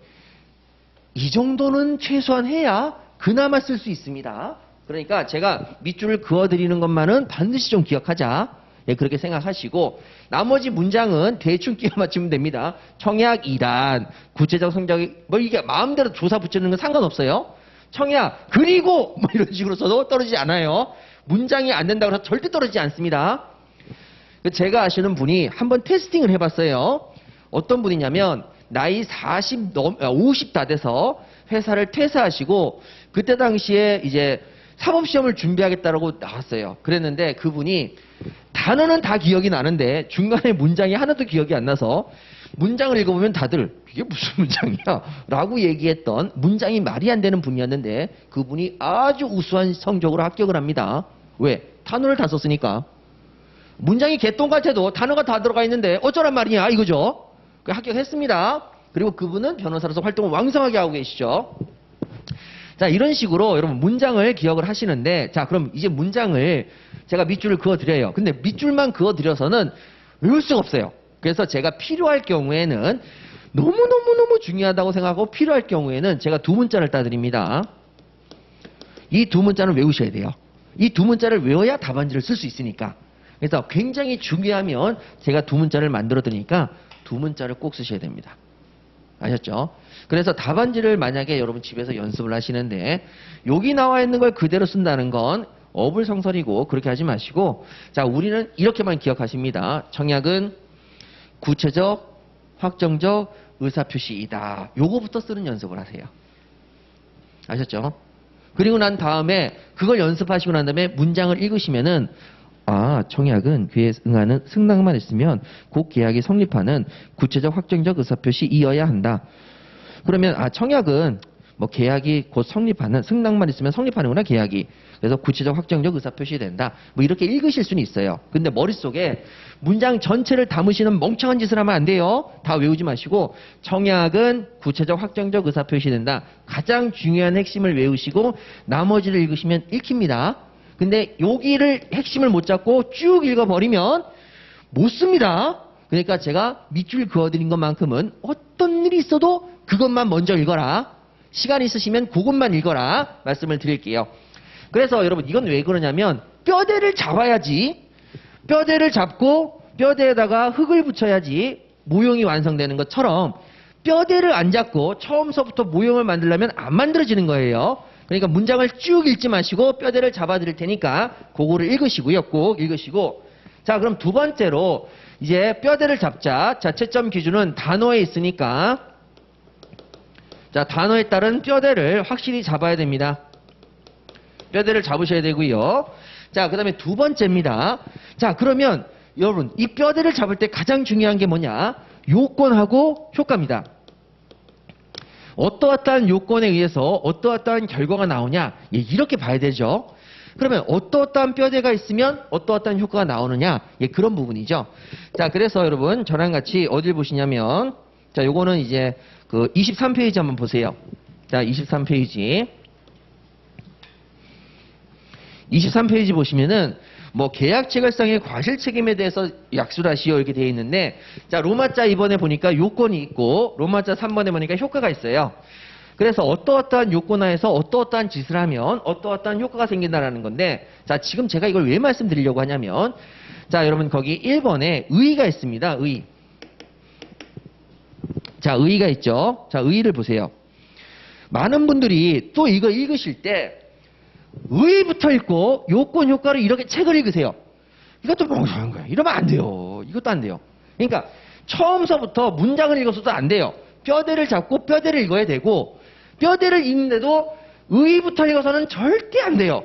Speaker 1: 이 정도는 최소한 해야 그나마 쓸 수 있습니다. 그러니까 제가 밑줄을 그어드리는 것만은 반드시 좀 기억하자. 예, 그렇게 생각하시고 나머지 문장은 대충 끼워 맞추면 됩니다. 청약 2단, 구체적 성적이 뭐 이게 마음대로 조사 붙이는 건 상관없어요. 청약 그리고 뭐 이런 식으로 써도 떨어지지 않아요. 문장이 안 된다고 해서 절대 떨어지지 않습니다. 제가 아시는 분이 한번 테스팅을 해봤어요. 어떤 분이냐면 나이 50 다 돼서 회사를 퇴사하시고 그때 당시에 이제 사법시험을 준비하겠다라고 나왔어요. 그랬는데 그분이 단어는 다 기억이 나는데 중간에 문장이 하나도 기억이 안 나서 문장을 읽어보면 다들 이게 무슨 문장이야? 라고 얘기했던 문장이 말이 안 되는 분이었는데 그분이 아주 우수한 성적으로 합격을 합니다. 왜? 단어를 다 썼으니까. 문장이 개똥 같아도 단어가 다 들어가 있는데 어쩌란 말이냐 이거죠. 합격했습니다. 그리고 그분은 변호사로서 활동을 왕성하게 하고 계시죠. 자, 이런 식으로 여러분 문장을 기억을 하시는데, 자, 그럼 이제 문장을 제가 밑줄을 그어드려요. 근데 밑줄만 그어드려서는 외울 수가 없어요. 그래서 제가 필요할 경우에는 너무너무너무 중요하다고 생각하고 필요할 경우에는 제가 두 문자를 따드립니다. 이 두 문자는 외우셔야 돼요. 이 두 문자를 외워야 답안지를 쓸 수 있으니까. 그래서 굉장히 중요하면 제가 두 문자를 만들어 드리니까 두 문자를 꼭 쓰셔야 됩니다. 아셨죠? 그래서 답안지를 만약에 여러분 집에서 연습을 하시는데 여기 나와 있는 걸 그대로 쓴다는 건 어불성설이고 그렇게 하지 마시고, 자, 우리는 이렇게만 기억하십니다. 청약은 구체적, 확정적 의사표시이다. 요거부터 쓰는 연습을 하세요. 아셨죠? 그리고 난 다음에 그걸 연습하시고 난 다음에 문장을 읽으시면은 청약은 그에 응하는 승낙만 있으면 곧 계약이 성립하는 구체적 확정적 의사표시이어야 한다. 그러면 청약은 뭐 계약이 곧 성립하는 승낙만 있으면 성립하는구나 계약이. 그래서 구체적 확정적 의사표시 된다. 뭐 이렇게 읽으실 수는 있어요. 근데 머릿속에 문장 전체를 담으시는 멍청한 짓을 하면 안 돼요. 다 외우지 마시고 청약은 구체적 확정적 의사표시 된다. 가장 중요한 핵심을 외우시고 나머지를 읽으시면 읽힙니다. 근데 여기를 핵심을 못 잡고 쭉 읽어버리면 못 씁니다. 그러니까 제가 밑줄 그어드린 것만큼은 어떤 일이 있어도 그것만 먼저 읽어라. 시간 있으시면 그것만 읽어라. 말씀을 드릴게요. 그래서 여러분 이건 왜 그러냐면 뼈대를 잡아야지. 뼈대를 잡고 뼈대에다가 흙을 붙여야지 모형이 완성되는 것처럼 뼈대를 안 잡고 처음서부터 모형을 만들려면 안 만들어지는 거예요. 그러니까 문장을 쭉 읽지 마시고 뼈대를 잡아드릴 테니까 그거를 읽으시고요. 꼭 읽으시고, 자, 그럼 두 번째로 이제 뼈대를 잡자. 자, 채점 기준은 단어에 있으니까 자, 단어에 따른 뼈대를 확실히 잡아야 됩니다. 뼈대를 잡으셔야 되고요. 자, 그 다음에 두 번째입니다. 자, 그러면 여러분 이 뼈대를 잡을 때 가장 중요한 게 뭐냐? 요건하고 효과입니다. 어떠어떠한 요건에 의해서 어떠어떠한 결과가 나오냐? 예, 이렇게 봐야 되죠. 그러면 어떠어떠한 뼈대가 있으면 어떠어떠한 효과가 나오느냐? 예, 그런 부분이죠. 자, 그래서 여러분 저랑 같이 어딜 보시냐면 자, 요거는 이제 그 23페이지 한번 보세요. 자, 23페이지. 23페이지 보시면은 뭐 계약 체결상의 과실 책임에 대해서 약술하시오 이렇게 되어 있는데 자, 로마자 2번에 보니까 요건이 있고 로마자 3번에 보니까 효과가 있어요. 그래서 어떠어떠한 요건 하에서 어떠어떠한 짓을 하면 어떠어떠한 효과가 생긴다라는 건데 자, 지금 제가 이걸 왜 말씀드리려고 하냐면 자, 여러분 거기 1번에 의의가 있습니다. 의의. 자, 의의가 있죠. 자, 의의를 보세요. 많은 분들이 또 이거 읽으실 때 의의부터 읽고 요건 효과를 이렇게 책을 읽으세요. 이것도 멍청한 거야. 이러면 안 돼요. 이것도 안 돼요. 그러니까 처음서부터 문장을 읽어서도 안 돼요. 뼈대를 잡고 뼈대를 읽어야 되고 뼈대를 읽는데도 의의부터 읽어서는 절대 안 돼요.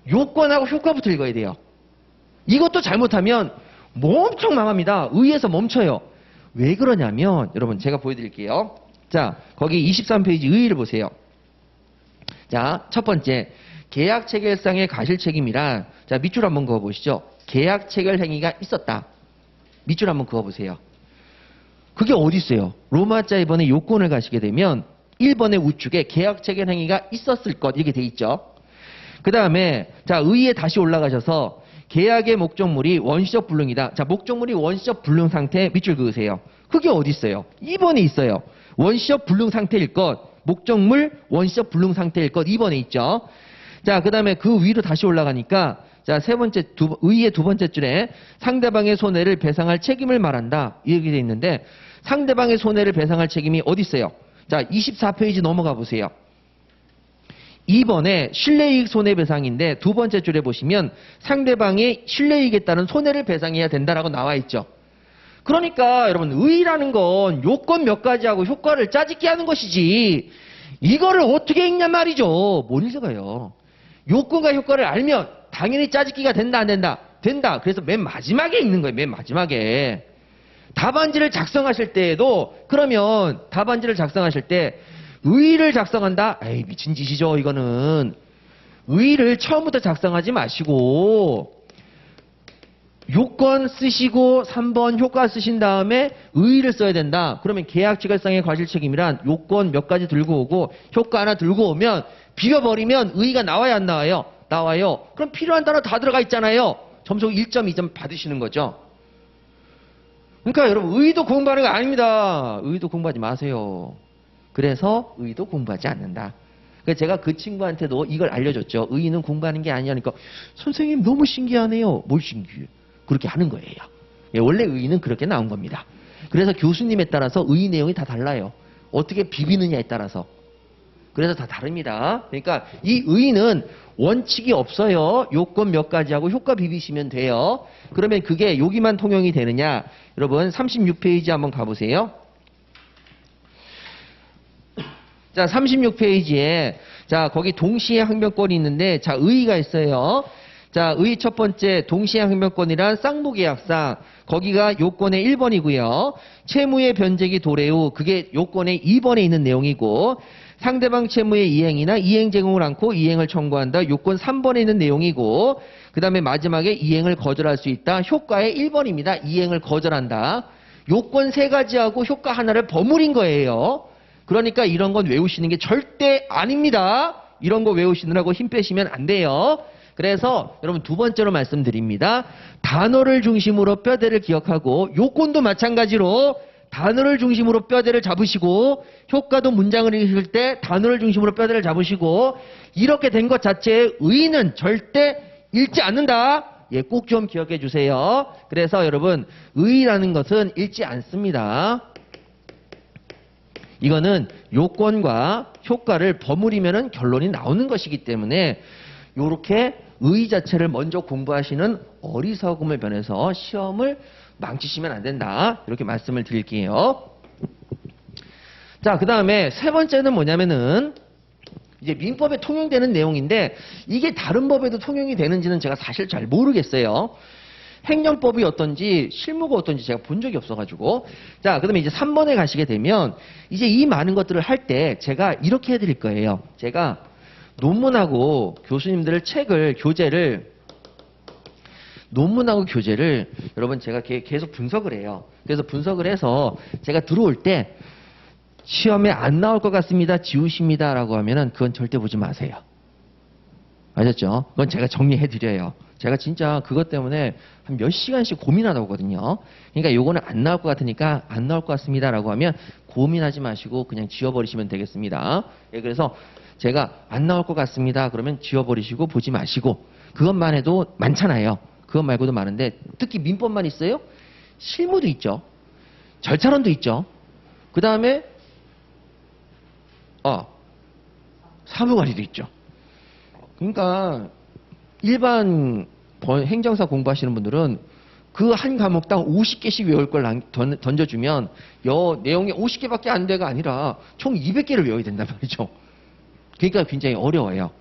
Speaker 1: 요건하고 효과부터 읽어야 돼요. 이것도 잘못하면 엄청 망합니다. 의의에서 멈춰요. 왜 그러냐면 여러분 제가 보여드릴게요. 자, 거기 23페이지 의의를 보세요. 자, 첫 번째 계약 체결상의 과실 책임이란 자, 밑줄 한번 그어보시죠. 계약 체결 행위가 있었다. 밑줄 한번 그어보세요. 그게 어디 있어요? 로마자 2번의 요건을 가시게 되면 1번의 우측에 계약 체결 행위가 있었을 것 이렇게 돼 있죠. 그 다음에 자, 의의에 다시 올라가셔서 계약의 목적물이 원시적 불능이다. 자, 목적물이 원시적 불능 상태 밑줄 그으세요. 그게 어디 있어요? 2번에 있어요. 원시적 불능 상태일 것. 목적물 원시적 불능 상태일 것 2번에 있죠. 자, 그 다음에 그 위로 다시 올라가니까 자, 세 번째 의의 두 번째 줄에 상대방의 손해를 배상할 책임을 말한다. 이렇게 돼 있는데 상대방의 손해를 배상할 책임이 어디 있어요? 자, 24페이지 넘어가 보세요. 2번에 실내이익 손해배상인데 두 번째 줄에 보시면 상대방의 실내이익에 따른 손해를 배상해야 된다라고 나와 있죠. 그러니까 여러분 의의라는 건 요건 몇 가지하고 효과를 짜집게 하는 것이지 이거를 어떻게 읽냐 말이죠. 못 읽어요. 요건과 효과를 알면 당연히 짜집기가 된다 안 된다? 된다. 그래서 맨 마지막에 읽는 거예요. 맨 마지막에. 답안지를 작성하실 때에도 그러면 답안지를 작성하실 때 의의를 작성한다? 에이 미친 짓이죠 이거는. 의의를 처음부터 작성하지 마시고 요건 쓰시고 3번 효과 쓰신 다음에 의의를 써야 된다. 그러면 계약 체결상의 과실 책임이란 요건 몇 가지 들고 오고 효과 하나 들고 오면 비벼버리면 의의가 나와야 안 나와요? 나와요. 그럼 필요한 단어 다 들어가 있잖아요. 점수 1점, 2점 받으시는 거죠. 그러니까 여러분 의의도 공부하는 거 아닙니다. 의의도 공부하지 마세요. 그래서 의의도 공부하지 않는다. 그래서 제가 그 친구한테도 이걸 알려줬죠. 의의는 공부하는 게 아니니까 선생님 너무 신기하네요. 뭘 신기해? 그렇게 하는 거예요. 예, 원래 의의는 그렇게 나온 겁니다. 그래서 교수님에 따라서 의의 내용이 다 달라요. 어떻게 비비느냐에 따라서. 그래서 다 다릅니다. 그러니까 이 의의는 원칙이 없어요. 요건 몇 가지하고 효과 비비시면 돼요. 그러면 그게 여기만 통용이 되느냐? 여러분 36페이지 한번 가보세요. 자, 36페이지에 자, 거기 동시에 항변권이 있는데 자, 의의가 있어요. 자, 의의 첫 번째 동시에 항변권이란 쌍무계약상 거기가 요건의 1번이고요. 채무의 변제기 도래 후 그게 요건의 2번에 있는 내용이고 상대방 채무의 이행이나 이행 제공을 않고 이행을 청구한다. 요건 3번에 있는 내용이고 그 다음에 마지막에 이행을 거절할 수 있다. 효과의 1번입니다. 이행을 거절한다. 요건 세 가지하고 효과 하나를 버무린 거예요. 그러니까 이런 건 외우시는 게 절대 아닙니다. 이런 거 외우시느라고 힘 빼시면 안 돼요. 그래서 여러분 두 번째로 말씀드립니다. 단어를 중심으로 뼈대를 기억하고 요건도 마찬가지로 단어를 중심으로 뼈대를 잡으시고 효과도 문장을 읽을 때 단어를 중심으로 뼈대를 잡으시고 이렇게 된 것 자체에 의의는 절대 읽지 않는다. 예, 꼭 좀 기억해 주세요. 그래서 여러분 의의라는 것은 읽지 않습니다. 이거는 요건과 효과를 버무리면 결론이 나오는 것이기 때문에 요렇게 의 자체를 먼저 공부하시는 어리석음을 변해서 시험을 망치시면 안 된다. 이렇게 말씀을 드릴게요. 자, 그 다음에 세 번째는 뭐냐면은 이제 민법에 통용되는 내용인데 이게 다른 법에도 통용이 되는지는 제가 사실 잘 모르겠어요. 행정법이 어떤지 실무가 어떤지 제가 본 적이 없어가지고. 자, 그 다음에 이제 3번에 가시게 되면 이제 이 많은 것들을 할 때 제가 이렇게 해드릴 거예요. 제가 논문하고 교수님들 책을 논문하고 교재를 여러분 제가 계속 분석을 해요. 그래서 분석을 해서 제가 들어올 때 시험에 안 나올 것 같습니다. 지우십니다. 라고 하면은 그건 절대 보지 마세요. 아셨죠? 그건 제가 정리해 드려요. 제가 진짜 그것 때문에 한 몇 시간씩 고민하다 오거든요. 그러니까 요거는 안 나올 것 같으니까 안 나올 것 같습니다. 라고 하면 고민하지 마시고 그냥 지워버리시면 되겠습니다. 예, 그래서 제가 안 나올 것 같습니다. 그러면 지워버리시고 보지 마시고 그것만 해도 많잖아요. 그것 말고도 많은데 특히 민법만 있어요? 실무도 있죠. 절차론도 있죠. 그 다음에 사무관리도 있죠. 그러니까 일반 행정사 공부하시는 분들은 그 한 과목당 50개씩 외울 걸 던져주면 내용이 50개밖에 안 돼가 아니라 총 200개를 외워야 된단 말이죠. 그러니까 굉장히 어려워요.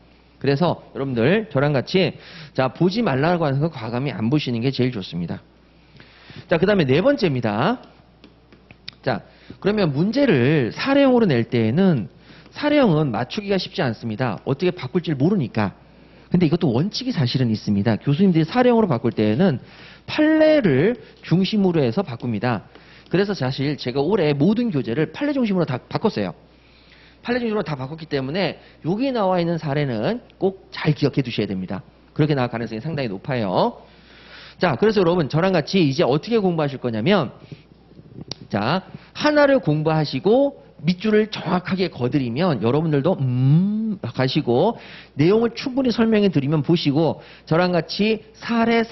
Speaker 1: 그래서 여러분들 저랑 같이 자 보지 말라고 하는 거 과감히 안 보시는 게 제일 좋습니다. 자, 그 다음에 네 번째입니다. 자, 그러면 문제를 사례형으로 낼 때에는 사례형은 맞추기가 쉽지 않습니다. 어떻게 바꿀지 모르니까. 근데 이것도 원칙이 사실은 있습니다. 교수님들이 사례형으로 바꿀 때에는 판례를 중심으로 해서 바꿉니다. 그래서 사실 제가 올해 모든 교재를 판례 중심으로 다 바꿨어요. 판례 중심으로 다 바꿨기 때문에 여기 나와 있는 사례는 꼭 잘 기억해 두셔야 됩니다. 그렇게 나올 가능성이 상당히 높아요. 자, 그래서 여러분 저랑 같이 이제 어떻게 공부하실 거냐면 자, 하나를 공부하시고 밑줄을 정확하게 거드리면 여러분들도 가시고 내용을 충분히 설명해 드리면 보시고 저랑 같이 사례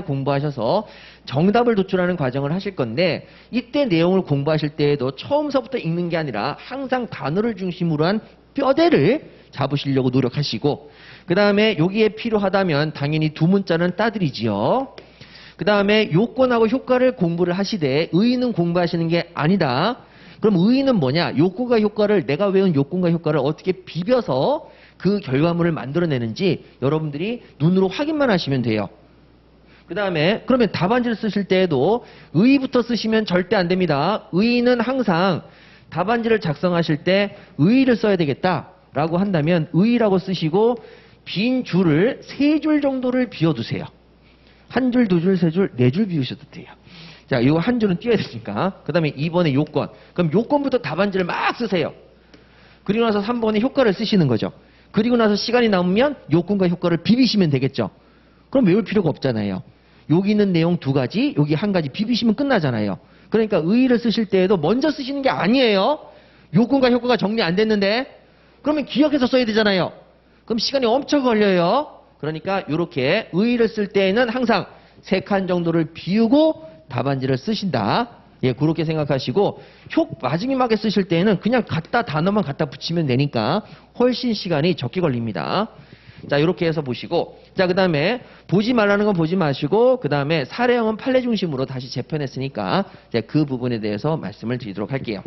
Speaker 1: 공부하셔서 정답을 도출하는 과정을 하실 건데 이때 내용을 공부하실 때에도 처음서부터 읽는 게 아니라 항상 단어를 중심으로 한 뼈대를 잡으시려고 노력하시고 그 다음에 여기에 필요하다면 당연히 두 문자는 따드리지요. 그 다음에 요건하고 효과를 공부를 하시되 의의는 공부하시는 게 아니다. 그럼 의의는 뭐냐? 요건과 효과를 내가 외운 요건과 효과를 어떻게 비벼서 그 결과물을 만들어내는지 여러분들이 눈으로 확인만 하시면 돼요. 그 다음에 그러면 답안지를 쓰실 때에도 의의부터 쓰시면 절대 안 됩니다. 의의는 항상 답안지를 작성하실 때 의의를 써야 되겠다라고 한다면 의의라고 쓰시고 빈 줄을 3줄 정도를 비워두세요. 한 줄, 두 줄, 세 줄, 네 줄 비우셔도 돼요. 자, 이거 한 줄은 띄어야 되니까. 그 다음에 2번에 요건. 그럼 요건부터 답안지를 막 쓰세요. 그리고 나서 3번에 효과를 쓰시는 거죠. 그리고 나서 시간이 남으면 요건과 효과를 비비시면 되겠죠. 그럼 외울 필요가 없잖아요. 여기 있는 내용 2가지, 여기 1가지 비비시면 끝나잖아요. 그러니까 의의를 쓰실 때에도 먼저 쓰시는 게 아니에요. 요건과 효과가 정리 안 됐는데. 그러면 기억해서 써야 되잖아요. 그럼 시간이 엄청 걸려요. 그러니까 이렇게 의의를 쓸 때에는 항상 3칸 정도를 비우고 답안지를 쓰신다. 예, 그렇게 생각하시고 마지막에 쓰실 때에는 그냥 단어만 갖다 붙이면 되니까 훨씬 시간이 적게 걸립니다. 자, 이렇게 해서 보시고 자, 그 다음에 보지 말라는 건 보지 마시고 그 다음에 사례형은 판례 중심으로 다시 재편했으니까 이제 그 부분에 대해서 말씀을 드리도록 할게요.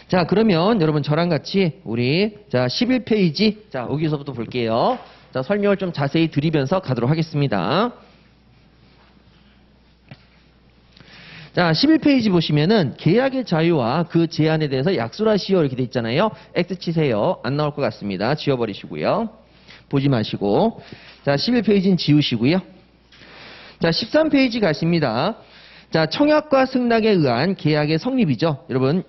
Speaker 1: 자, 그러면 여러분 저랑 같이 우리 자 11페이지 자 여기서부터 볼게요. 자, 설명을 좀 자세히 드리면서 가도록 하겠습니다. 자, 11페이지 보시면은 계약의 자유와 그 제한에 대해서 약술하시오 이렇게 돼 있잖아요. X 치세요. 안 나올 것 같습니다. 지워버리시고요. 보지 마시고. 자, 11페이지는 지우시고요. 자, 13페이지 가십니다. 자, 청약과 승낙에 의한 계약의 성립이죠. 여러분,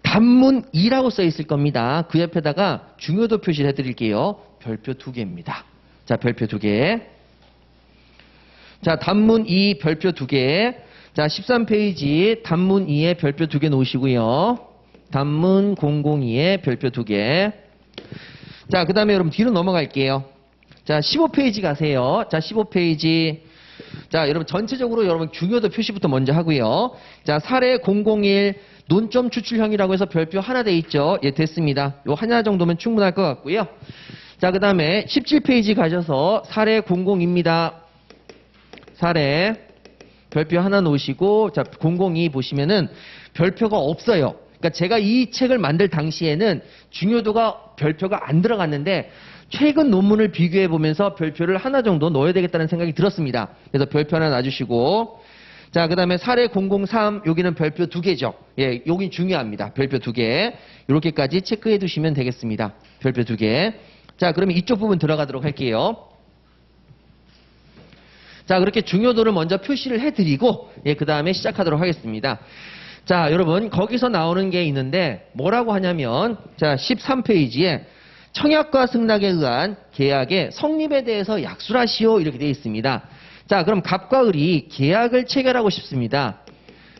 Speaker 1: 단문 2라고 써 있을 겁니다. 그 옆에다가 중요도 표시를 해드릴게요. 별표 2개입니다. 자, 별표 2개. 자, 단문 2, 별표 2개. 자, 13페이지 단문 2에 별표 2개 놓으시고요. 단문 002에 별표 2개. 자, 그 다음에 여러분 뒤로 넘어갈게요. 자, 15페이지 가세요. 자, 15페이지. 자, 여러분 전체적으로 여러분 중요도 표시부터 먼저 하고요. 자, 사례 001 논점 추출형이라고 해서 별표 하나 돼 있죠. 예, 됐습니다. 요 하나 정도면 충분할 것 같고요. 자, 그 다음에 17페이지 가셔서 사례 00입니다. 사례. 별표 하나 놓으시고, 자, 002 보시면은 별표가 없어요. 그러니까 제가 이 책을 만들 당시에는 중요도가 별표가 안 들어갔는데, 최근 논문을 비교해 보면서 별표를 하나 정도 넣어야 되겠다는 생각이 들었습니다. 그래서 별표 하나 놔주시고, 자, 그 다음에 사례 003, 여기는 별표 2개죠. 예, 여긴 중요합니다. 별표 2개. 이렇게까지 체크해 두시면 되겠습니다. 별표 2개. 자, 그러면 이쪽 부분 들어가도록 할게요. 자, 그렇게 중요도를 먼저 표시를 해드리고, 예, 그 다음에 시작하도록 하겠습니다. 자, 여러분, 거기서 나오는 게 있는데, 뭐라고 하냐면, 자, 13페이지에 청약과 승낙에 의한 계약의 성립에 대해서 약술하시오. 이렇게 되어 있습니다. 자, 그럼 갑과 을이 계약을 체결하고 싶습니다.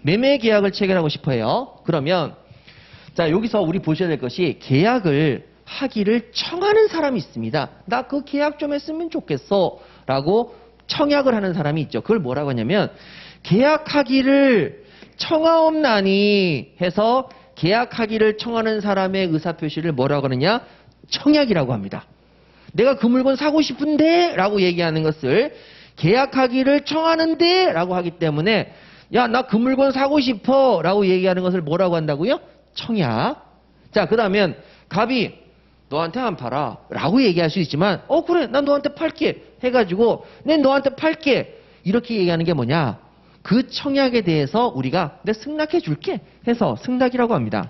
Speaker 1: 매매 계약을 체결하고 싶어요. 그러면, 자, 여기서 우리 보셔야 될 것이 계약을 하기를 청하는 사람이 있습니다. 나 그 계약 좀 했으면 좋겠어. 라고 청약을 하는 사람이 있죠. 그걸 뭐라고 하냐면, 계약하기를 청하옵나니 해서 계약하기를 청하는 사람의 의사표시를 뭐라고 하느냐? 청약이라고 합니다. 내가 그 물건 사고 싶은데 라고 얘기하는 것을 계약하기를 청하는데 라고 하기 때문에 야, 나 그 물건 사고 싶어 라고 얘기하는 것을 뭐라고 한다고요? 청약. 자, 그 다음엔 갑이 너한테 안 팔아 라고 얘기할 수 있지만 그래 난 너한테 팔게 해가지고 내 너한테 팔게 이렇게 얘기하는 게 뭐냐? 그 청약에 대해서 우리가 내 승낙해 줄게 해서 승낙이라고 합니다.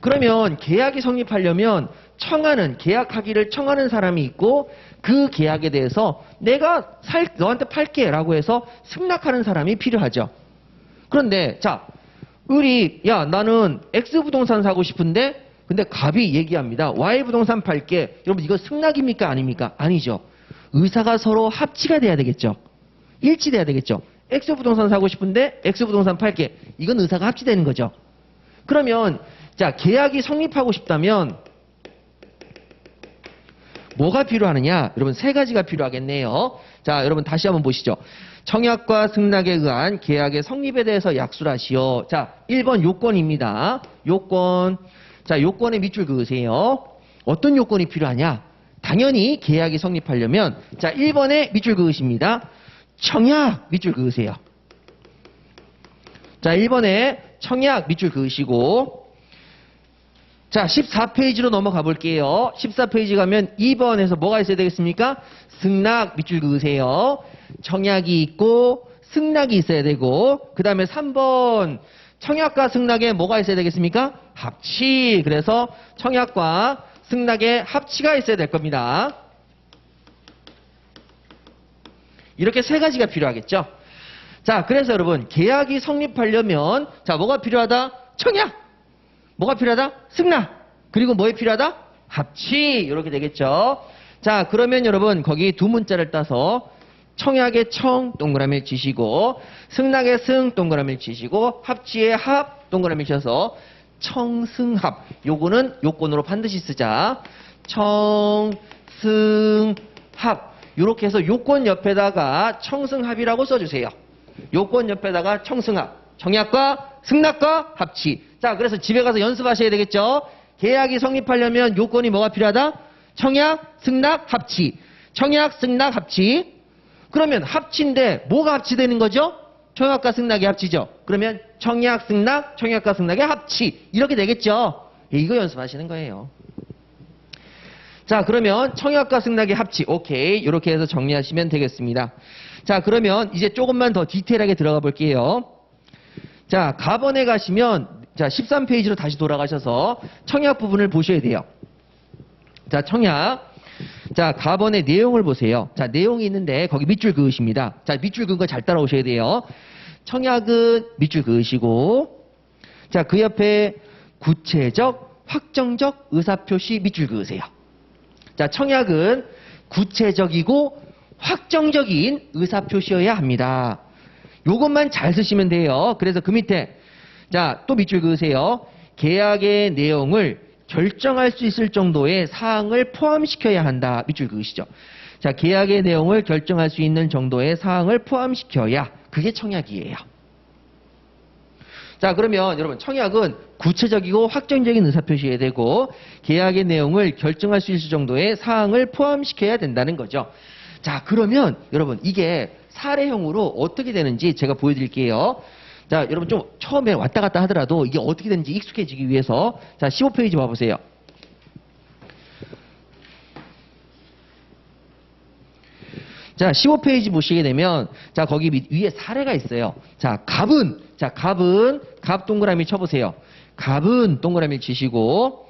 Speaker 1: 그러면 계약이 성립하려면 청하는, 계약하기를 청하는 사람이 있고 그 계약에 대해서 내가 너한테 팔게 라고 해서 승낙하는 사람이 필요하죠. 그런데 자, 을이 야 나는 X부동산 사고 싶은데 근데 갑이 얘기합니다. Y부동산 팔게. 여러분 이거 승낙입니까? 아닙니까? 아니죠. 의사가 서로 합치가 돼야 되겠죠. 일치돼야 되겠죠. X부동산 사고 싶은데 X부동산 팔게. 이건 의사가 합치되는 거죠. 그러면 자, 계약이 성립하고 싶다면 뭐가 필요하느냐? 여러분 세 가지가 필요하겠네요. 자, 여러분 다시 한번 보시죠. 청약과 승낙에 의한 계약의 성립에 대해서 약술하시오. 자, 1번 요건입니다. 요건. 자, 요건에 밑줄 그으세요. 어떤 요건이 필요하냐? 당연히 계약이 성립하려면 자, 1번에 밑줄 그으십니다. 청약 밑줄 그으세요. 자, 1번에 청약 밑줄 그으시고 자, 14페이지로 넘어가 볼게요. 14페이지 가면 2번에서 뭐가 있어야 되겠습니까? 승낙 밑줄 그으세요. 청약이 있고 승낙이 있어야 되고 그 다음에 3번 청약과 승낙에 뭐가 있어야 되겠습니까? 합치. 그래서 청약과 승낙에 합치가 있어야 될 겁니다. 이렇게 세 가지가 필요하겠죠. 자, 그래서 여러분 계약이 성립하려면 자, 뭐가 필요하다? 청약. 뭐가 필요하다? 승낙. 그리고 뭐에 필요하다? 합치. 이렇게 되겠죠. 자, 그러면 여러분 거기 두 문자를 따서 청약의 청 동그라미를 치시고 승낙의 승 동그라미를 치시고 합치의 합 동그라미를 쳐서 청승합. 요거는 요건으로 반드시 쓰자. 청승합. 이렇게 해서 요건 옆에다가 청승합이라고 써주세요. 요건 옆에다가 청승합. 청약과 승낙과 합치. 자, 그래서 집에 가서 연습하셔야 되겠죠. 계약이 성립하려면 요건이 뭐가 필요하다? 청약, 승낙, 합치. 청약, 승낙, 합치. 그러면 합치인데 뭐가 합치되는 거죠? 청약과 승낙이 합치죠. 그러면 청약, 승낙, 청약과 승낙의 합치. 이렇게 되겠죠. 이거 연습하시는 거예요. 자, 그러면 청약과 승낙의 합치. 오케이. 이렇게 해서 정리하시면 되겠습니다. 자, 그러면 이제 조금만 더 디테일하게 들어가 볼게요. 자, 가번에 가시면 자, 13페이지로 다시 돌아가셔서 청약 부분을 보셔야 돼요. 자, 청약. 자, 가번의 내용을 보세요. 자, 내용이 있는데 거기 밑줄 그으십니다. 자, 밑줄 그은 거 잘 따라오셔야 돼요. 청약은 밑줄 그으시고 자, 그 옆에 구체적, 확정적 의사표시 밑줄 그으세요. 자, 청약은 구체적이고 확정적인 의사표시여야 합니다. 요것만 잘 쓰시면 돼요. 그래서 그 밑에 자, 또 밑줄 그으세요. 계약의 내용을 결정할 수 있을 정도의 사항을 포함시켜야 한다. 밑줄 그으시죠. 자, 계약의 내용을 결정할 수 있는 정도의 사항을 포함시켜야 그게 청약이에요. 자, 그러면 여러분 청약은 구체적이고 확정적인 의사표시해야 되고 계약의 내용을 결정할 수 있을 정도의 사항을 포함시켜야 된다는 거죠. 자, 그러면 여러분 이게 사례형으로 어떻게 되는지 제가 보여드릴게요. 자, 여러분 좀 처음에 왔다 갔다 하더라도 이게 어떻게 되는지 익숙해지기 위해서 자, 15페이지 봐보세요. 자, 15페이지 보시게 되면 자, 거기 위에 사례가 있어요. 자, 갑 동그라미 쳐보세요. 갑은 동그라미 치시고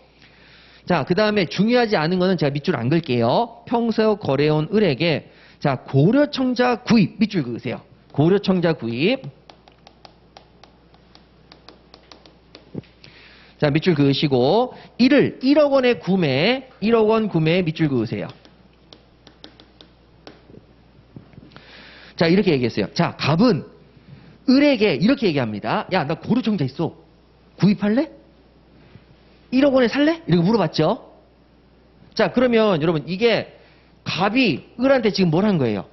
Speaker 1: 자, 그 다음에 중요하지 않은 거는 제가 밑줄 안 그을게요. 평소 거래온 을에게 자, 고려청자 구입 밑줄 그으세요. 고려청자 구입. 자, 밑줄 그으시고 1억 원의 구매, 1억 원 구매에 밑줄 그으세요. 자, 이렇게 얘기했어요. 자, 갑은 을에게 이렇게 얘기합니다. 야, 나 고려청자 있어. 구입할래? 1억 원에 살래? 이렇게 물어봤죠. 자, 그러면 여러분 이게 갑이 을한테 지금 뭘 한 거예요?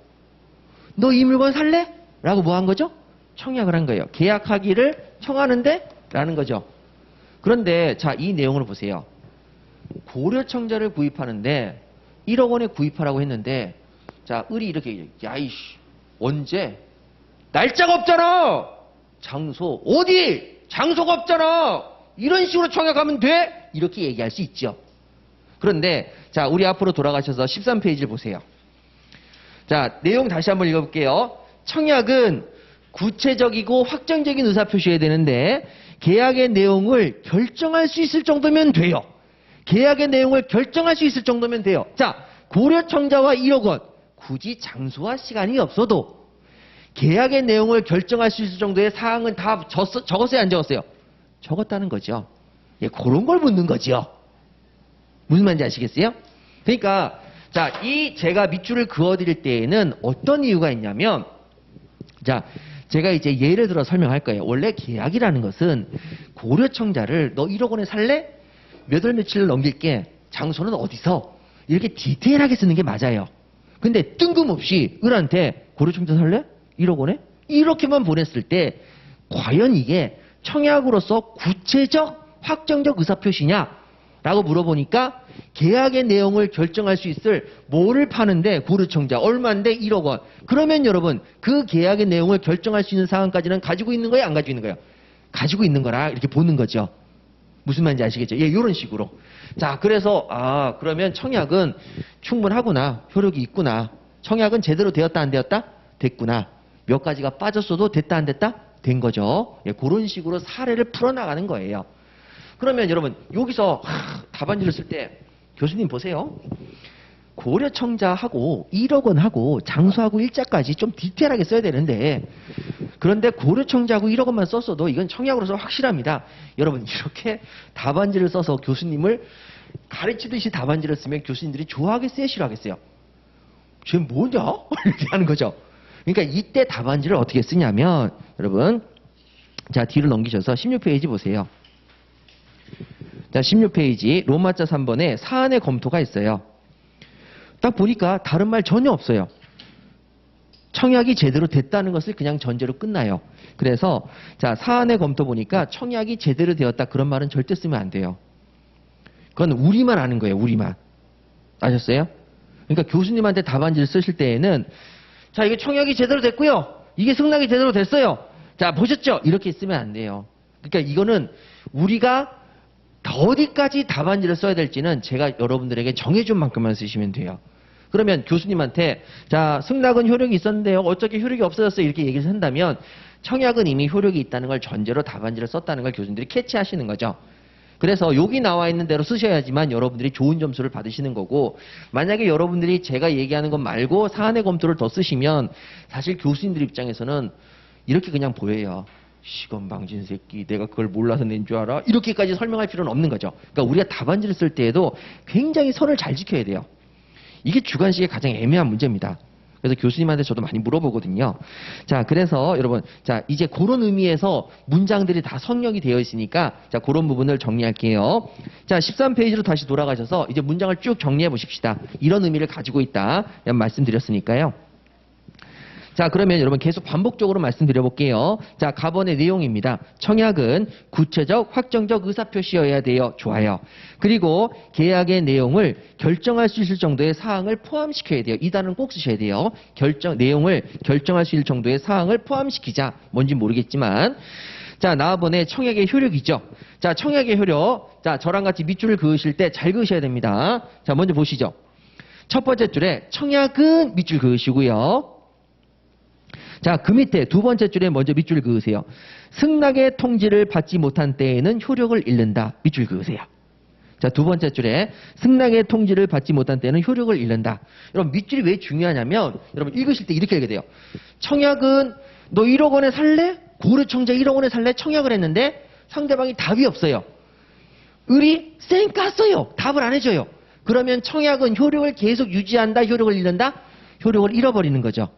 Speaker 1: 너 이 물건 살래? 라고 뭐 한 거죠? 청약을 한 거예요. 계약하기를 청하는데? 라는 거죠. 그런데 자, 이 내용을 보세요. 고려청자를 구입하는데 1억 원에 구입하라고 했는데 자, 을이 이렇게 얘기해요. 야이씨, 언제? 날짜가 없잖아. 장소 어디? 장소가 없잖아. 이런 식으로 청약하면 돼? 이렇게 얘기할 수 있죠. 그런데 자, 우리 앞으로 돌아가셔서 13페이지를 보세요. 자, 내용 다시 한번 읽어볼게요. 청약은 구체적이고 확정적인 의사표시해야 되는데 계약의 내용을 결정할 수 있을 정도면 돼요. 계약의 내용을 결정할 수 있을 정도면 돼요. 자, 고려청자와 1억 원. 굳이 장소와 시간이 없어도 계약의 내용을 결정할 수 있을 정도의 사항은 다 적었어요, 안 적었어요? 적었다는 거죠. 예, 그런 걸 묻는 거죠. 무슨 말인지 아시겠어요? 그러니까 자, 이 제가 밑줄을 그어드릴 때에는 어떤 이유가 있냐면 자, 제가 이제 예를 들어 설명할 거예요. 원래 계약이라는 것은 고려청자를 너 1억 원에 살래? 몇 월 며칠을 넘길게. 장소는 어디서? 이렇게 디테일하게 쓰는 게 맞아요. 근데 뜬금없이 을한테 고려청자 살래? 1억 원에? 이렇게만 보냈을 때 과연 이게 청약으로서 구체적 확정적 의사표시냐? 라고 물어보니까 계약의 내용을 결정할 수 있을 뭐를 파는데 고려청자 얼마인데 1억 원. 그러면 여러분 그 계약의 내용을 결정할 수 있는 사항까지는 가지고 있는 거예요? 안 가지고 있는 거예요? 가지고 있는 거라 이렇게 보는 거죠. 무슨 말인지 아시겠죠? 예, 이런 식으로. 자, 그래서 그러면 청약은 충분하구나. 효력이 있구나. 청약은 제대로 되었다 안 되었다? 됐구나. 몇 가지가 빠졌어도 됐다 안 됐다? 된 거죠. 예, 그런 식으로 사례를 풀어나가는 거예요. 그러면 여러분 여기서 답안지를 쓸 때 교수님 보세요. 고려청자하고 1억 원하고 장소하고 일자까지 좀 디테일하게 써야 되는데 그런데 고려청자하고 1억 원만 썼어도 이건 청약으로서 확실합니다. 여러분 이렇게 답안지를 써서 교수님을 가르치듯이 답안지를 쓰면 교수님들이 좋아하겠어요? 싫어하겠어요? 쟤 뭐냐? 이렇게 하는 거죠. 그러니까 이때 답안지를 어떻게 쓰냐면 여러분 자, 뒤를 넘기셔서 16페이지 보세요. 자, 16페이지 로마자 3번에 사안의 검토가 있어요. 딱 보니까 다른 말 전혀 없어요. 청약이 제대로 됐다는 것을 그냥 전제로 끝나요. 그래서 자, 사안의 검토 보니까 청약이 제대로 되었다 그런 말은 절대 쓰면 안 돼요. 그건 우리만 아는 거예요. 우리만. 아셨어요? 그러니까 교수님한테 답안지를 쓰실 때에는 자, 이게 청약이 제대로 됐고요. 이게 승낙이 제대로 됐어요. 자, 보셨죠? 이렇게 쓰면 안 돼요. 그러니까 이거는 우리가 어디까지 답안지를 써야 될지는 제가 여러분들에게 정해준 만큼만 쓰시면 돼요. 그러면 교수님한테 자, 승낙은 효력이 있었는데요. 어떻게 효력이 없어졌어요? 이렇게 얘기를 한다면 청약은 이미 효력이 있다는 걸 전제로 답안지를 썼다는 걸 교수님들이 캐치하시는 거죠. 그래서 여기 나와 있는 대로 쓰셔야지만 여러분들이 좋은 점수를 받으시는 거고 만약에 여러분들이 제가 얘기하는 것 말고 사안의 검토를 더 쓰시면 사실 교수님들 입장에서는 이렇게 그냥 보여요. 시건방진 새끼 내가 그걸 몰라서 낸 줄 알아? 이렇게까지 설명할 필요는 없는 거죠. 그러니까 우리가 답안지를 쓸 때에도 굉장히 선을 잘 지켜야 돼요. 이게 주관식의 가장 애매한 문제입니다. 그래서 교수님한테 저도 많이 물어보거든요. 자, 그래서 여러분 자, 이제 그런 의미에서 문장들이 다 성역이 되어 있으니까 자, 그런 부분을 정리할게요. 자, 13페이지로 다시 돌아가셔서 이제 문장을 쭉 정리해 보십시다. 이런 의미를 가지고 있다 말씀드렸으니까요. 자, 그러면 여러분 계속 반복적으로 말씀드려 볼게요. 자, 가번의 내용입니다. 청약은 구체적, 확정적 의사표시여야 돼요. 좋아요. 그리고 계약의 내용을 결정할 수 있을 정도의 사항을 포함시켜야 돼요. 이 단어는 꼭 쓰셔야 돼요. 내용을 결정할 수 있을 정도의 사항을 포함시키자. 뭔지 모르겠지만. 자, 나와번에 청약의 효력이죠. 자, 청약의 효력. 자, 저랑 같이 밑줄을 그으실 때 잘 그으셔야 됩니다. 자, 먼저 보시죠. 첫 번째 줄에 청약은 밑줄 그으시고요. 자, 그 밑에 두 번째 줄에 먼저 밑줄 그으세요. 승낙의 통지를 받지 못한 때에는 효력을 잃는다. 밑줄 그으세요. 자, 두 번째 줄에 승낙의 통지를 받지 못한 때는 효력을 잃는다. 여러분, 밑줄이 왜 중요하냐면 여러분 읽으실 때 이렇게 읽게 돼요. 청약은 너 1억 원에 살래? 고르청자 1억 원에 살래? 청약을 했는데 상대방이 답이 없어요. 을이 쌩 깠어요. 답을 안 해줘요. 그러면 청약은 효력을 계속 유지한다? 효력을 잃는다? 효력을 잃어버리는 거죠.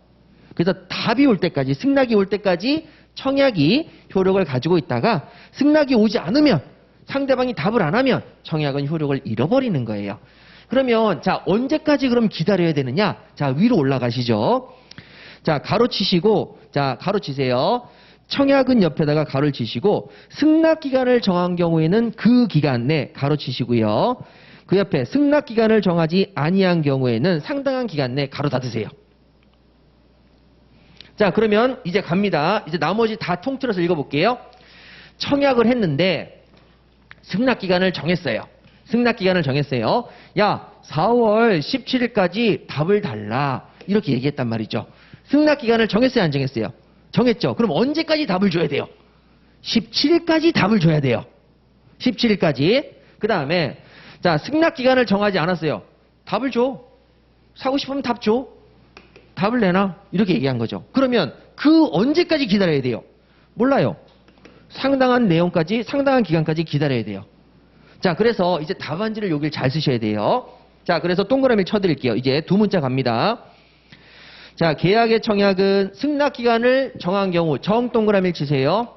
Speaker 1: 그래서 답이 올 때까지, 승낙이 올 때까지 청약이 효력을 가지고 있다가 승낙이 오지 않으면, 상대방이 답을 안 하면 청약은 효력을 잃어버리는 거예요. 그러면 자, 언제까지 그럼 기다려야 되느냐? 자, 위로 올라가시죠. 자, 가로 치시고, 자, 가로 치세요. 청약은 옆에다가 가로를 치시고 승낙 기간을 정한 경우에는 그 기간 내 가로 치시고요. 그 옆에 승낙 기간을 정하지 아니한 경우에는 상당한 기간 내 가로 닫으세요. 자, 그러면 이제 갑니다. 이제 나머지 다 통틀어서 읽어볼게요. 청약을 했는데 승낙기간을 정했어요. 승낙기간을 정했어요. 야, 4월 17일까지 답을 달라. 이렇게 얘기했단 말이죠. 승낙기간을 정했어요, 안 정했어요? 정했죠. 그럼 언제까지 답을 줘야 돼요? 17일까지 답을 줘야 돼요. 17일까지. 그 다음에 자, 승낙기간을 정하지 않았어요. 답을 줘. 사고 싶으면 답 줘. 답을 내놔. 이렇게 얘기한 거죠. 그러면 그 언제까지 기다려야 돼요? 몰라요. 상당한 내용까지, 상당한 기간까지 기다려야 돼요. 자, 그래서 이제 답안지를 여기를 잘 쓰셔야 돼요. 자, 그래서 동그라미 쳐드릴게요. 이제 두 문자 갑니다. 자, 계약의 청약은 승낙기간을 정한 경우 정 동그라미를 치세요.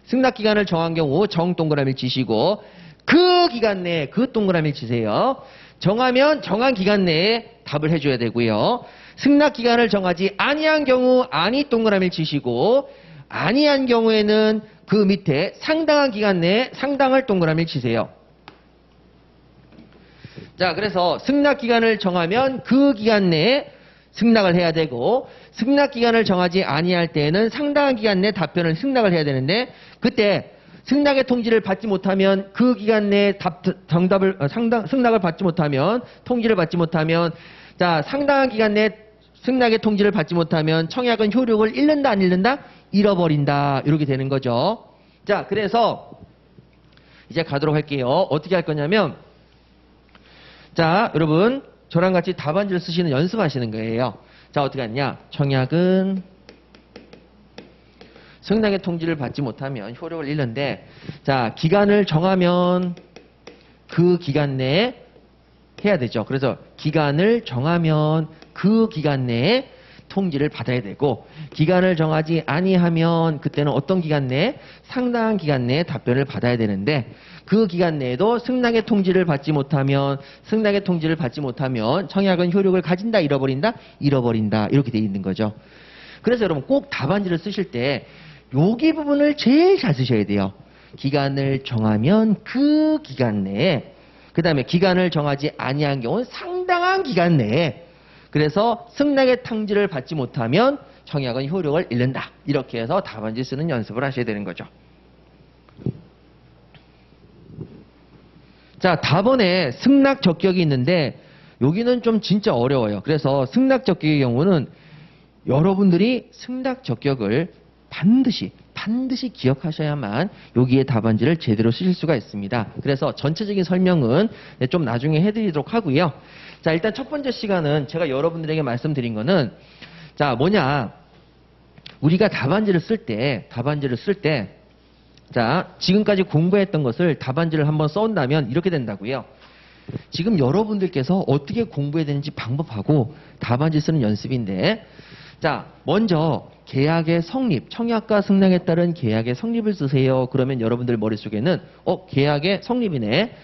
Speaker 1: 승낙기간을 정한 경우 정 동그라미를 치시고 그 기간 내에 그 동그라미를 치세요. 정하면 정한 기간 내에 답을 해줘야 되고요. 승낙기간을 정하지 아니한 경우 아니 동그라미를 치시고 아니한 경우에는 그 밑에 상당한 기간 내에 상당할 동그라미를 치세요. 자, 그래서 승낙기간을 정하면 그 기간 내에 승낙을 해야 되고 승낙기간을 정하지 아니할 때에는 상당한 기간 내에 답변을 승낙을 해야 되는데 그때 승낙의 통지를 받지 못하면 그 기간 내에 승낙을 받지 못하면 통지를 받지 못하면 자, 상당한 기간 내에 승낙의 통지를 받지 못하면 청약은 효력을 잃는다 안 잃는다? 잃어버린다. 이렇게 되는 거죠. 자, 그래서 이제 가도록 할게요. 어떻게 할 거냐면 자, 여러분 저랑 같이 답안지를 쓰시는 연습하시는 거예요. 자, 어떻게 하냐? 청약은 승낙의 통지를 받지 못하면 효력을 잃는데 자, 기간을 정하면 그 기간 내에 해야 되죠. 그래서 기간을 정하면 그 기간 내에 통지를 받아야 되고 기간을 정하지 아니하면 그때는 어떤 기간 내에 상당한 기간 내에 답변을 받아야 되는데 그 기간 내에도 승낙의 통지를 받지 못하면 청약은 효력을 가진다 잃어버린다 이렇게 돼 있는 거죠. 그래서 여러분 꼭 답안지를 쓰실 때 여기 부분을 제일 잘 쓰셔야 돼요. 기간을 정하면 그 기간 내에 그 다음에 기간을 정하지 아니한 경우는 상당한 기간 내에 그래서 승낙의 통지를 받지 못하면 청약은 효력을 잃는다. 이렇게 해서 답안지 쓰는 연습을 하셔야 되는 거죠. 자, 답안에 승낙 적격이 있는데 여기는 좀 진짜 어려워요. 그래서 승낙 적격의 경우는 여러분들이 승낙 적격을 반드시 기억하셔야만 여기에 답안지를 제대로 쓰실 수가 있습니다. 그래서 전체적인 설명은 좀 나중에 해드리도록 하고요. 자, 일단 첫 번째 시간은 제가 여러분들에게 말씀드린 거는 자, 뭐냐? 우리가 답안지를 쓸 때 자, 지금까지 공부했던 것을 답안지를 한번 써온다면 이렇게 된다고요. 지금 여러분들께서 어떻게 공부해야 되는지 방법하고 답안지 쓰는 연습인데 자, 먼저 계약의 성립, 청약과 승낙에 따른 계약의 성립을 쓰세요. 그러면 여러분들 머릿속에는 계약의 성립이네.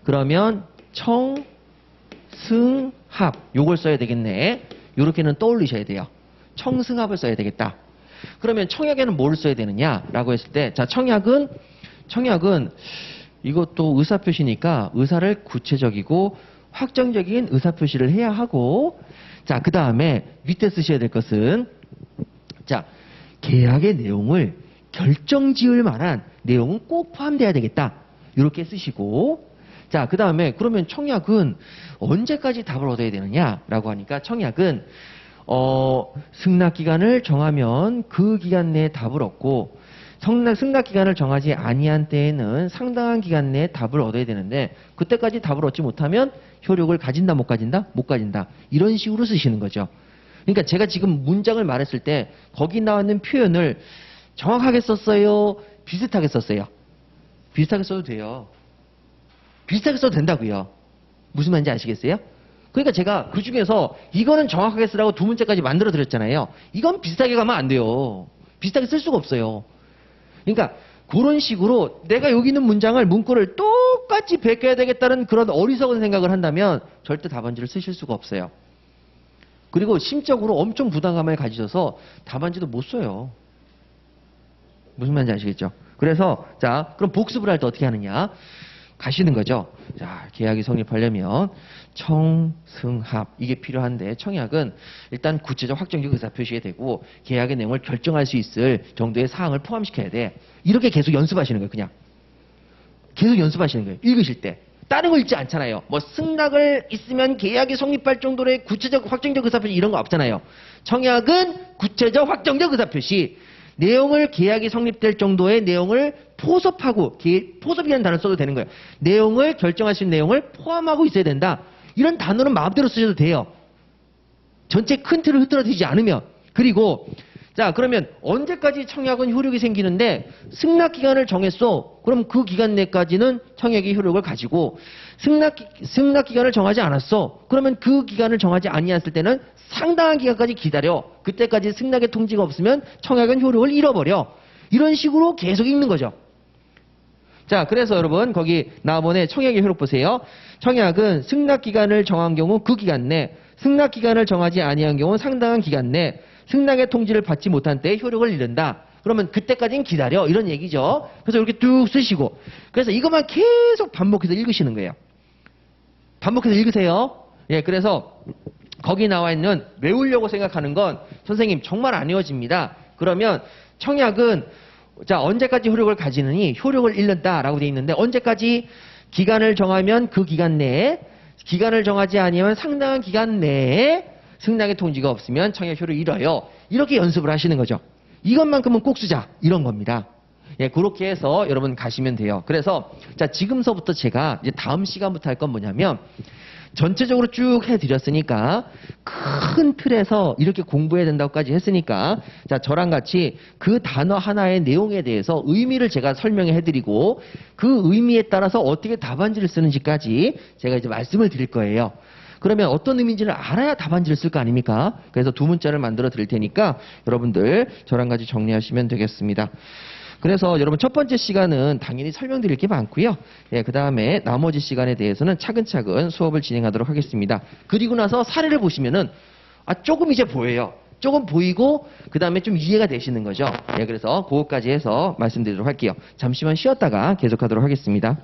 Speaker 1: 그러면 청, 승, 합 요걸 써야 되겠네. 요렇게는 떠올리셔야 돼요. 청승합을 써야 되겠다. 그러면 청약에는 뭘 써야 되느냐라고 했을 때, 자, 청약은 이것도 의사표시니까 의사를 구체적이고 확정적인 의사표시를 해야 하고, 자, 그 다음에 밑에 쓰셔야 될 것은, 자, 계약의 내용을 결정지을 만한 내용은 꼭 포함돼야 되겠다. 이렇게 쓰시고, 자, 그 다음에 그러면 청약은 언제까지 답을 얻어야 되느냐라고 하니까 청약은 승낙 기간을 정하면 그 기간 내에 답을 얻고 승낙 기간을 정하지 아니한 때에는 상당한 기간 내에 답을 얻어야 되는데 그때까지 답을 얻지 못하면 효력을 가진다 못 가진다? 못 가진다. 이런 식으로 쓰시는 거죠. 그러니까 제가 지금 문장을 말했을 때 거기 나와 있는 표현을 정확하게 썼어요? 비슷하게 썼어요? 비슷하게 써도 돼요. 비슷하게 써도 된다고요. 무슨 말인지 아시겠어요? 그러니까 제가 그 중에서 이거는 정확하게 쓰라고 두 문제까지 만들어 드렸잖아요. 이건 비슷하게 가면 안 돼요. 비슷하게 쓸 수가 없어요. 그러니까 그런 식으로 내가 여기 있는 문구를 똑같이 베껴야 되겠다는 그런 어리석은 생각을 한다면 절대 답안지를 쓰실 수가 없어요. 그리고 심적으로 엄청 부담감을 가지셔서 답안지도 못 써요. 무슨 말인지 아시겠죠? 그래서 자, 그럼 복습을 할 때 어떻게 하느냐? 가시는 거죠. 자, 계약이 성립하려면 청승합 이게 필요한데 청약은 일단 구체적 확정적 의사표시가 되고 계약의 내용을 결정할 수 있을 정도의 사항을 포함시켜야 돼. 이렇게 계속 연습하시는 거예요. 그냥 계속 연습하시는 거예요. 읽으실 때 다른 거 읽지 않잖아요. 뭐 승낙을 있으면 계약이 성립할 정도의 구체적 확정적 의사표시 이런 거 없잖아요. 청약은 구체적 확정적 의사표시 내용을 계약이 성립될 정도의 내용을 포섭하고 포섭이라는 단어를 써도 되는 거예요. 내용을 결정할 수 있는 내용을 포함하고 있어야 된다. 이런 단어는 마음대로 쓰셔도 돼요. 전체 큰 틀을 흐트러뜨리지 않으면. 그리고 자, 그러면 언제까지 청약은 효력이 생기는데 승낙 기간을 정했어. 그럼 그 기간 내까지는 청약이 효력을 가지고 승낙 기간을 정하지 않았어. 그러면 그 기간을 정하지 아니했을 때는 상당한 기간까지 기다려. 그때까지 승낙의 통지가 없으면 청약은 효력을 잃어버려. 이런 식으로 계속 읽는 거죠. 자, 그래서 여러분 거기 나번에 청약의 효력 보세요. 청약은 승낙 기간을 정한 경우 그 기간 내, 승낙 기간을 정하지 아니한 경우 상당한 기간 내 승낙의 통지를 받지 못한 때에 효력을 잃는다. 그러면 그때까지는 기다려. 이런 얘기죠. 그래서 이렇게 쭉 쓰시고. 그래서 이것만 계속 반복해서 읽으시는 거예요. 반복해서 읽으세요. 예, 그래서 거기 나와 있는 외우려고 생각하는 건 선생님 정말 안 외워집니다. 그러면 청약은 자, 언제까지 효력을 가지느니 효력을 잃는다라고 되어 있는데 언제까지 기간을 정하면 그 기간 내에 기간을 정하지 아니면 상당한 기간 내에 승낙의 통지가 없으면 청약 효력을 잃어요. 이렇게 연습을 하시는 거죠. 이것만큼은 꼭 쓰자. 이런 겁니다. 예, 그렇게 해서 여러분 가시면 돼요. 그래서 자, 지금서부터 제가 이제 다음 시간부터 할 건 뭐냐면 전체적으로 쭉 해드렸으니까 큰 틀에서 이렇게 공부해야 된다고까지 했으니까 자, 저랑 같이 그 단어 하나의 내용에 대해서 의미를 제가 설명해 해드리고 그 의미에 따라서 어떻게 답안지를 쓰는지까지 제가 이제 말씀을 드릴 거예요. 그러면 어떤 의미인지를 알아야 답안지를 쓸 거 아닙니까? 그래서 두 문자를 만들어 드릴 테니까 여러분들 저랑 같이 정리하시면 되겠습니다. 그래서 여러분 첫 번째 시간은 당연히 설명드릴 게 많고요. 예, 그 다음에 나머지 시간에 대해서는 차근차근 수업을 진행하도록 하겠습니다. 그리고 나서 사례를 보시면은 조금 이제 보여요. 조금 보이고 그 다음에 좀 이해가 되시는 거죠. 예, 그래서 그거까지 해서 말씀드리도록 할게요. 잠시만 쉬었다가 계속하도록 하겠습니다.